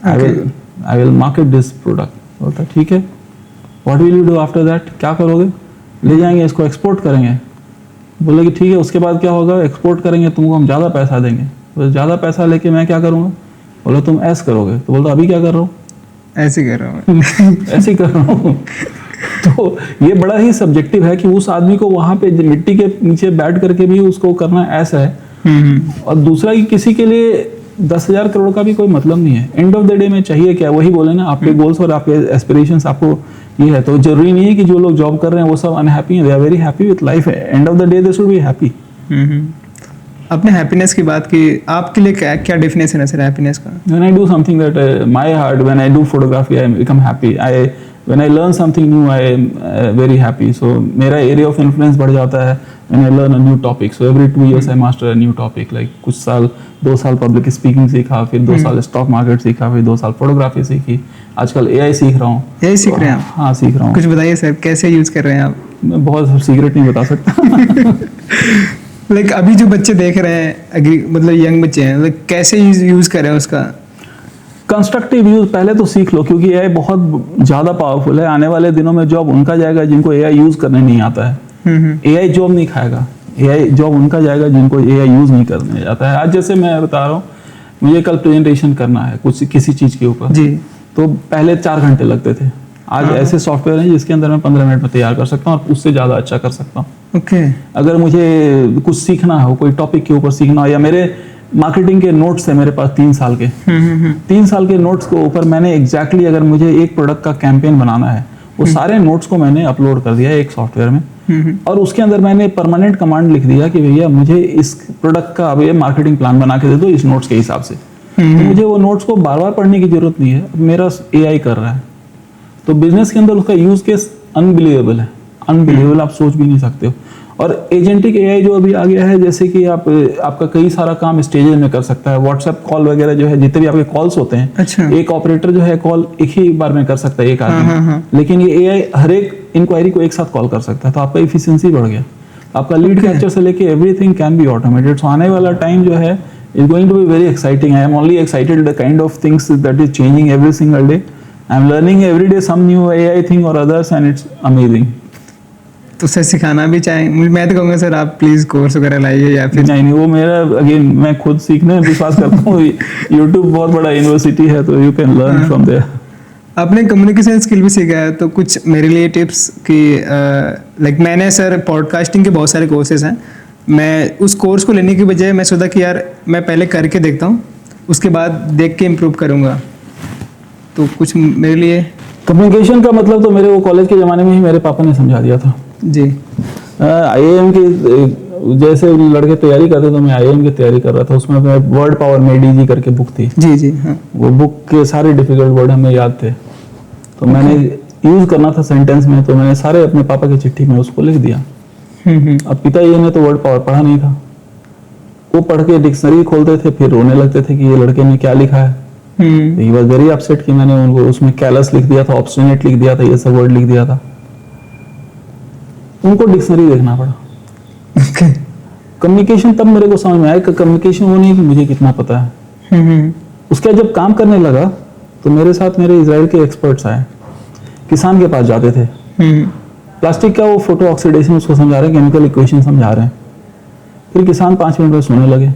I will market this product. बोलता ठीक है, what will you do after that, क्या करोगे? ले जाएंगे इसको एक्सपोर्ट करेंगे। बोले कि ठीक है, उसके बाद क्या होगा? एक्सपोर्ट करेंगे, तुमको हम ज़्यादा पैसा देंगे। बोले ज़्यादा पैसा लेके मैं क्या करूँगा? बोला तुम ऐसे करोगे। तो बोलता अभी क्या कर रहा हूँ? ऐसे ही कर रहा हूँ। ऐसे ही कर रहा हूँ। तो ये बड़ा ही सब्जेक्टिव है कि उस आदमी को वहां पे मिट्टी के नीचे बैठ करके भी उसको करना ऐसा है। और दूसरा कि किसी के लिए 10,000 करोड़ का भी कोई मतलब नहीं है। एंड ऑफ द डे में चाहिए क्या? वही बोले ना, आपके गोल्स और आपके एस्पिरेशंस आपको ये है। तो जरूरी नहीं है कि जो लोग जॉब कर रहे हैं वो सब अनहैप्पी हैं, they are very happy with life. End of the day they should be happy. आपने हैप्पीनेस की बात की, आपके लिए क्या क्या डेफिनेशन है सर हैप्पीनेस का? When I do something that my heart, when I do photography, I become happy. When I learn something new, I am very happy. So मेरा area of influence बढ़ जाता है when I learn a new topic. So every 2 years I master a new topic. Like कुछ साल 2 साल public speaking सीखा, फिर 2 साल stock market सीखा, फिर 2 साल photography सीखी। आजकल AI सीख रहा हूँ। AI सीख रहे हैं आप? हाँ सीख रहा हूँ। कुछ बताइए सर, कैसे यूज कर रहे हैं आप? मैं बहुत सीक्रेट नहीं बता सकता। लाइक अभी जो बच्चे देख रहे हैं, मतलब यंग बच्चे हैं, लाइक कैसे यूज कर रहे हैं उसका? कंस्ट्रक्टिव यूज पहले तो सीख लो, क्योंकि एआई बहुत ज़्यादा पावरफुल है। आने वाले दिनों में जॉब उनका जाएगा जिनको एआई यूज करने नहीं आता है। एआई जॉब नहीं खाएगा, एआई जॉब उनका जाएगा जिनको एआई यूज नहीं करने आता है। आज जैसे मैं बता रहा हूँ, मुझे कल प्रेजेंटेशन करना है कुछ किसी चीज़ के ऊपर जी, तो पहले 4 घंटे लगते थे। आज ऐसे सॉफ्टवेयर हैं जिसके अंदर मैं 15 मिनट में तैयार कर सकता हूँ और उससे ज़्यादा अच्छा कर सकता हूँ। ओके। अगर मुझे कुछ सीखना हो, कोई टॉपिक के ऊपर सीखना हो, या मेरे मार्केटिंग के नोट्स है मेरे पास 3 साल के, 3 साल के नोट्स के ऊपर मैंने एग्जैक्टली अगर मुझे एक प्रोडक्ट का कैंपेन बनाना है, वो सारे नोट्स को मैंने अपलोड कर दिया एक सॉफ्टवेयर में। और उसके अंदर मैंने परमानेंट कमांड लिख दिया कि भैया मुझे इस प्रोडक्ट का अब ये मार्केटिंग प्लान बना के दे दो इस नोट्स के हिसाब से। तो मुझे वो नोट्स को बार बार पढ़ने की जरूरत नहीं है, मेरा एआई कर रहा है। तो बिजनेस के अंदर उसका यूज केस अनबिलीवेबल है, अनबिलीवेबल, आप सोच भी नहीं सकते हो। और एजेंटिक एआई जो अभी आ गया है, जैसे कि आपका कई सारा काम स्टेजेस में कर सकता है। व्हाट्सएप कॉल वगैरह जो है, जितने भी आपके कॉल्स होते हैं, अच्छा, एक ऑपरेटर जो है कॉल एक ही बार में कर सकता है, एक आदमी। लेकिन ये एआई हर एक इंक्वायरी को एक साथ कॉल कर सकता है, तो आपका एफिशिएंसी बढ़ गया। आपका लीड कैप्चर से लेके everything can be automated. So आने वाला टाइम जो है is going to be very exciting. I am only excited the kind of things that is changing every single day. I am learning every day some new AI thing और others and it's amazing. तो sir सिखाना भी चाहेंगे? मैं तो कहूँगा sir आप please course वगैरह लाइए, या फिर नहीं, वो मेरा अगेन मैं खुद सीखने में विश्वास करता हूँ। यूट्यूब बहुत बड़ा यूनिवर्सिटी है, तो you can learn from there. आपने कम्युनिकेशन स्किल भी सीखा है, तो कुछ मेरे लिए टिप्स कि लाइक मैंने सर पॉडकास्टिंग के बहुत सारे कोर्सेज हैं, मैं उस कोर्स को लेने की बजाय मैं सोचा कि यार मैं पहले करके देखता हूँ, उसके बाद देख के इम्प्रूव करूँगा। तो कुछ मेरे लिए कम्युनिकेशन का मतलब तो मेरे वो कॉलेज के ज़माने में ही मेरे पापा ने समझा दिया था जी। आईएएम की जैसे लड़के तैयारी करते, तो मैं आईएएम की तैयारी कर रहा था। उसमें वर्ड पावर में डीजी करके बुक थी जी जी, हाँ। वो बुक के सारे डिफिकल्ट वर्ड हमें याद थे, तो मैंने यूज करना था सेंटेंस में, तो मैंने सारे अपने पापा की चिट्ठी में उसको लिख दिया। अब पिताजी ने तो वर्ड पावर पढ़ा नहीं था, वो पढ़ के डिक्शनरी खोलते थे, फिर रोने लगते थे कि ये लड़के ने क्या लिखा है। ही वाज वेरी अपसेट कि मैंने उनको उसमें कैलस लिख दिया था, ऑब्स्टिनेट लिख दिया था, ये सब वर्ड लिख दिया था। उनको डिक्शनरी देखना पड़ा। कम्युनिकेशन तब मेरे को समझ में आया कि कम्युनिकेशन वो नहीं कि मुझे कितना पता है। उसके बाद जब काम करने लगा, तो मेरे साथ मेरे इजराइल के एक्सपर्ट्स आए, किसान के पास जाते थे, प्लास्टिक का वो फोटो ऑक्सीडेशन उसको समझा रहे हैं, केमिकल इक्वेशन समझा रहे हैं। फिर किसान 5 मिनट में सोने लगे।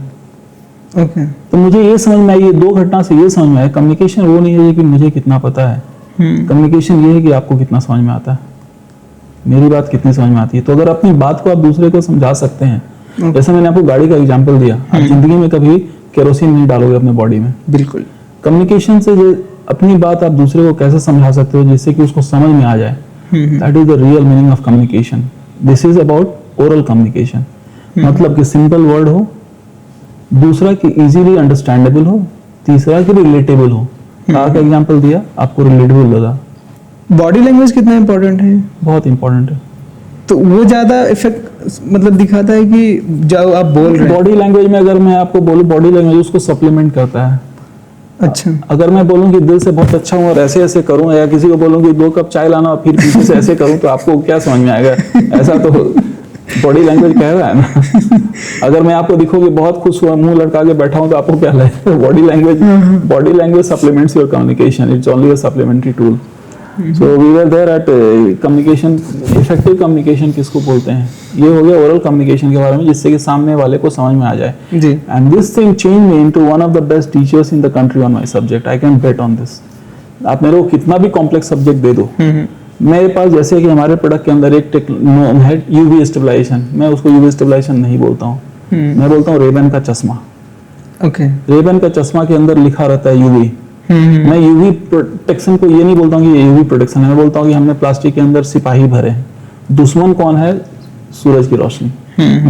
ओके। तो मुझे ये समझ में आई, ये 2 घटना से ये समझ में आया, कम्युनिकेशन वो नहीं है कि मुझे कितना पता है, कम्युनिकेशन ये है कि आपको कितना समझ में आता है, मेरी बात कितनी समझ में आती है। तो अगर अपनी बात को आप दूसरे को समझा सकते हैं, जैसे मैंने आपको गाड़ी का एग्जांपल दिया, आप जिंदगी में कभी केरोसिन नहीं डालोगे अपने बॉडी में। बिल्कुल। कम्युनिकेशन से अपनी बात आप दूसरे को कैसे समझा सकते हो जिससे कि उसको समझ में आ जाए, that is the real meaning of communication. This is about oral communication. मतलब कि सिंपल वर्ड हो, दूसरा कि इजीली अंडरस्टैंडेबल हो, तीसरा कि रिलेटेबल हो। कार का एग्जांपल दिया, आपको रिलेटेबल लगा। बॉडी लैंग्वेज कितना इंपॉर्टेंट है? बहुत इंपॉर्टेंट है। तो वो ज्यादा इफेक्ट मतलब दिखाता है कि जो आप बोल रहे हैं। बॉडी लैंग्वेज में अगर मैं आपको बोलूं, बॉडी लैंग्वेज उसको सप्लीमेंट करता है। अच्छा। अगर मैं बोलूं कि दिल से बहुत अच्छा हूँ और ऐसे ऐसे करूँ, या किसी को बोलूं कि 2 कप चाय लाना और फिर पीछे से ऐसे करूँ, तो आपको क्या समझ में आएगा? ऐसा तो बॉडी लैंग्वेज कह रहा है ना। अगर मैं आपको दिखूं कि बहुत खुश हुआ, मुंह लटका के बैठा हूं, तो आपको क्या लगेगा? Body language supplements your communication, it's only a supplementary tool. So we were there at communication. Effective communication किसको बोलते हैं? ये हो गया ओरल कम्युनिकेशन के बारे में, जिससे कि सामने वाले को समझ में आ जाए जी। And this thing change me into one of the best teachers in the country on my subject. I can bet on this. आप मेरे को कितना भी कॉम्प्लेक्स सब्जेक्ट दे दो, मेरे पास, जैसे कि हमारे प्रोडक्ट के अंदर एक है यूवी स्टेबलाइजेशन, मैं उसको यूवी स्टेबलाइजेशन नहीं बोलता हूँ, मैं बोलता हूँ रेबन का चश्मा। ओके। रेबन का चश्मा के अंदर लिखा रहता है यूवी। मैं यूवी प्रोटेक्शन को ये नहीं बोलता हूँ कि ये यूवी प्रोटेक्शन है, मैं बोलता हूँ कि हमने प्लास्टिक के अंदर सिपाही भरे हैं, दुश्मन कौन है? सूरज की रोशनी।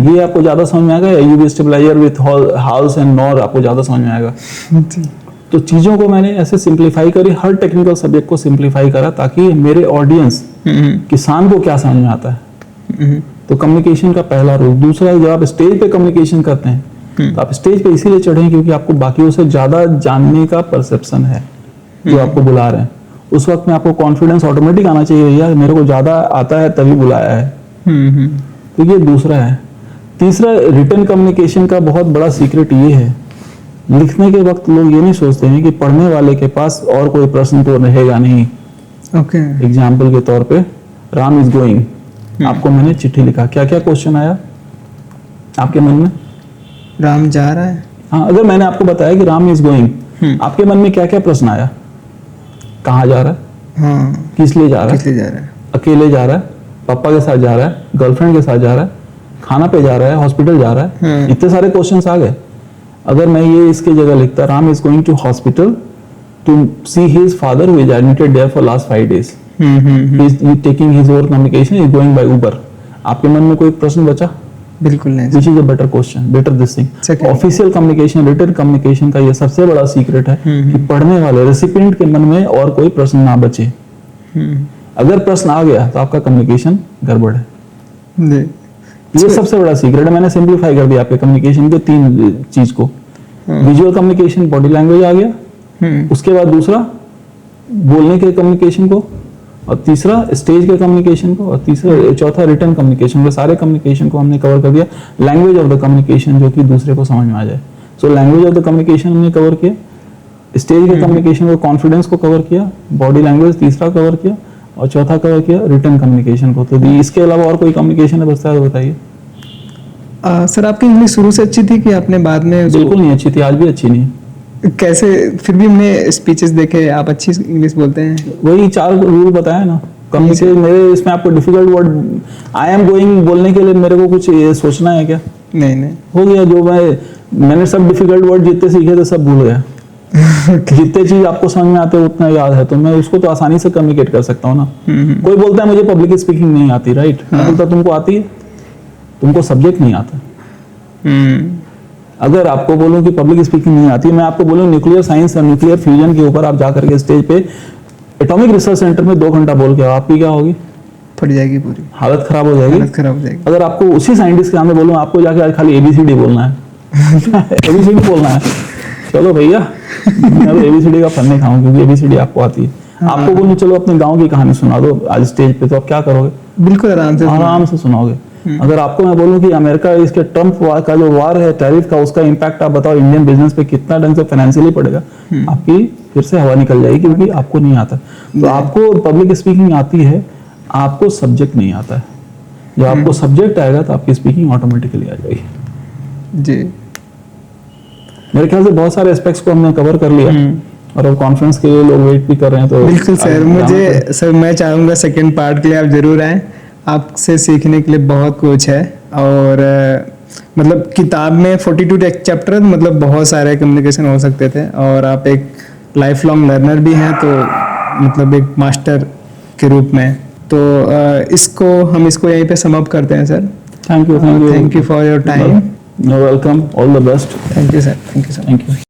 ये आपको ज्यादा समझ में आएगा, या UV stabiliser with house and nor आपको ज्यादा समझ में आएगा? तो चीजों को मैंने ऐसे सिंप्लीफाई करी, हर टेक्निकल सब्जेक्ट को सिंप्लीफाई करा, ताकि मेरे ऑडियंस किसान को क्या समझ में आता है। तो कम्युनिकेशन का पहला रूल। दूसरा, जब आप स्टेज पे कम्युनिकेशन करते हैं, तो आप स्टेज पे इसीलिए चढ़े क्योंकि आपको बाकियों से ज्यादा जानने का परसेप्शन है जो आपको बुला रहे हैं। उस वक्त में आपको कॉन्फिडेंस ऑटोमेटिक आना चाहिए, भैया मेरे को ज्यादा आता है तभी बुलाया है। तो ये दूसरा है। तीसरा, रिटन कम्युनिकेशन का बहुत बड़ा सीक्रेट ये है, लिखने के वक्त लोग ये नहीं सोचते हैं कि पढ़ने वाले के पास और कोई प्रश्न तो रहेगा नहीं। ओके। एग्जाम्पल के तौर पे, राम इज गोइंग, आपको मैंने चिट्ठी लिखा, क्या क्या क्वेश्चन आया आपके मन में? राम जा रहा है। हाँ, अगर मैंने आपको बताया कि राम इज गोइंग, आपके मन में क्या क्या प्रश्न आया? कहाँ जा रहा है? हाँ। किस लिए जा रहा है? किस लिए जा रहा है? अकेले जा रहा है, पापा के साथ जा रहा है, गर्लफ्रेंड के साथ जा रहा है, खाना पे जा रहा है, हॉस्पिटल जा रहा है? इतने सारे क्वेश्चंस आ गए। अगर मैं ये इसके जगह लिखता, Ram is going to hospital to see his father who is admitted there for last 5 days, he is taking his over communication, is going by Uber, आपके मन में कोई प्रश्न बचा? बिल्कुल नहीं। Which is a better question, better this thing. Official communication, written communication का ये सबसे बड़ा सीक्रेट है कि पढ़ने वाले रेसिपिएंट के मन में और कोई प्रश्न ना बचे। अगर प्रश्न आ गया तो आपका कम्युनिकेशन गड़बड़ है। ये सबसे बड़ा सीक्रेट है। मैंने सिंप्लीफाई कर दिया आपके कम्युनिकेशन के 3 चीज को। विजुअल कम्युनिकेशन, बॉडी लैंग्वेज आ गया, उसके बाद दूसरा बोलने के कम्युनिकेशन को, और तीसरा स्टेज के कम्युनिकेशन को, और चौथा रिटन कम्युनिकेशन को। सारे कम्युनिकेशन को हमने कवर कर दिया। लैंग्वेज ऑफ द कम्युनिकेशन, जो कि दूसरे को समझ में आ जाए। So language of the communication हमने कवर किया, स्टेज के कम्युनिकेशन को, कॉन्फिडेंस को कवर किया, बॉडी लैंग्वेज तीसरा कवर किया, और चौथा कवर किया रिटन कम्युनिकेशन को। तो इसके अलावा और कोई कम्युनिकेशन है बचता है तो बताइए। सर, आपकी इंग्लिश शुरू से अच्छी थी कि आपने बाद में? बिल्कुल नहीं अच्छी थी, आज भी अच्छी नहीं। कैसे? फिर भी हमने स्पीचेस देखे, आप अच्छी इंग्लिश बोलते हैं। वही 4 रूल बताया ना कम्युनिकेशन। मेरे इसमें आपको difficult word I am going बोलने के लिए मेरे को कुछ सोचना है क्या? नहीं। हो गया। जो मैंने सब डिफिकल्ट वर्ड जितने सीखे थे सब भूल गया। जितने चीज आपको समझ में आते हैं उतना याद है, तो मैं उसको तो आसानी से कम्युनिकेट कर सकता हूँ ना। कोई बोलता है मुझे पब्लिक स्पीकिंग नहीं आती, राइट? मैं बोलता तुमको आती है, तुमको सब्जेक्ट नहीं आता। अगर आपको बोलूं कि पब्लिक स्पीकिंग नहीं आती, मैं आपको बोलूं न्यूक्लियर साइंस और न्यूक्लियर फ्यूजन के ऊपर आप जाकर के स्टेज पे एटॉमिक रिसर्च सेंटर में 2 घंटा बोल के आओ, आपकी क्या होगी? फट जाएगी, पूरी हालत खराब हो जाएगी। अगर आपको उसी साइंटिस्ट के सामने बोलूं आपको जाके आज खाली ABCD बोलना है ABCD बोलना है, चलो भैया मैं तो ABCD का फन नहीं खाऊं क्योंकि ABCD आपको आती है। आपको बोलूं चलो अपने गाँव की कहानी सुना दो आज स्टेज पे, तो आप क्या करोगे? बिल्कुल आराम से सुनाओगे। अगर आपको मैं बोलूं कि अमेरिका इसके ट्रम्प का जो वार है टैरिफ का, उसका इंपैक्ट आप बताओ इंडियन बिजनेस पे कितना ढंग से फाइनेंशियली पड़ेगा, आपकी फिर से हवा निकल जाएगी क्योंकि आपको नहीं आता। तो आपको पब्लिक स्पीकिंग आती है, आपको सब्जेक्ट नहीं आता है। जब आपको सब्जेक्ट आएगा तो आपकी स्पीकिंग ऑटोमेटिकली आ जाएगी। जी, मेरे ख्याल से बहुत सारे एस्पेक्ट्स को हमने कवर कर लिया और अब कॉन्फ्रेंस के लिए लोग वेट भी कर रहे हैं। तो बिल्कुल सर, मैं चाहूंगा सेकंड पार्ट के लिए आप जरूर आएं। आपसे सीखने के लिए बहुत कुछ है, और मतलब किताब में 42 चैप्टर, मतलब बहुत सारे कम्युनिकेशन हो सकते थे, और आप एक लाइफ लॉन्ग लर्नर भी हैं, तो मतलब एक मास्टर के रूप में। तो हम इसको यहीं पे समाप्त करते हैं sir. Thank you for your time. Welcome, all the best. Thank you sir, thank you sir. Thank you.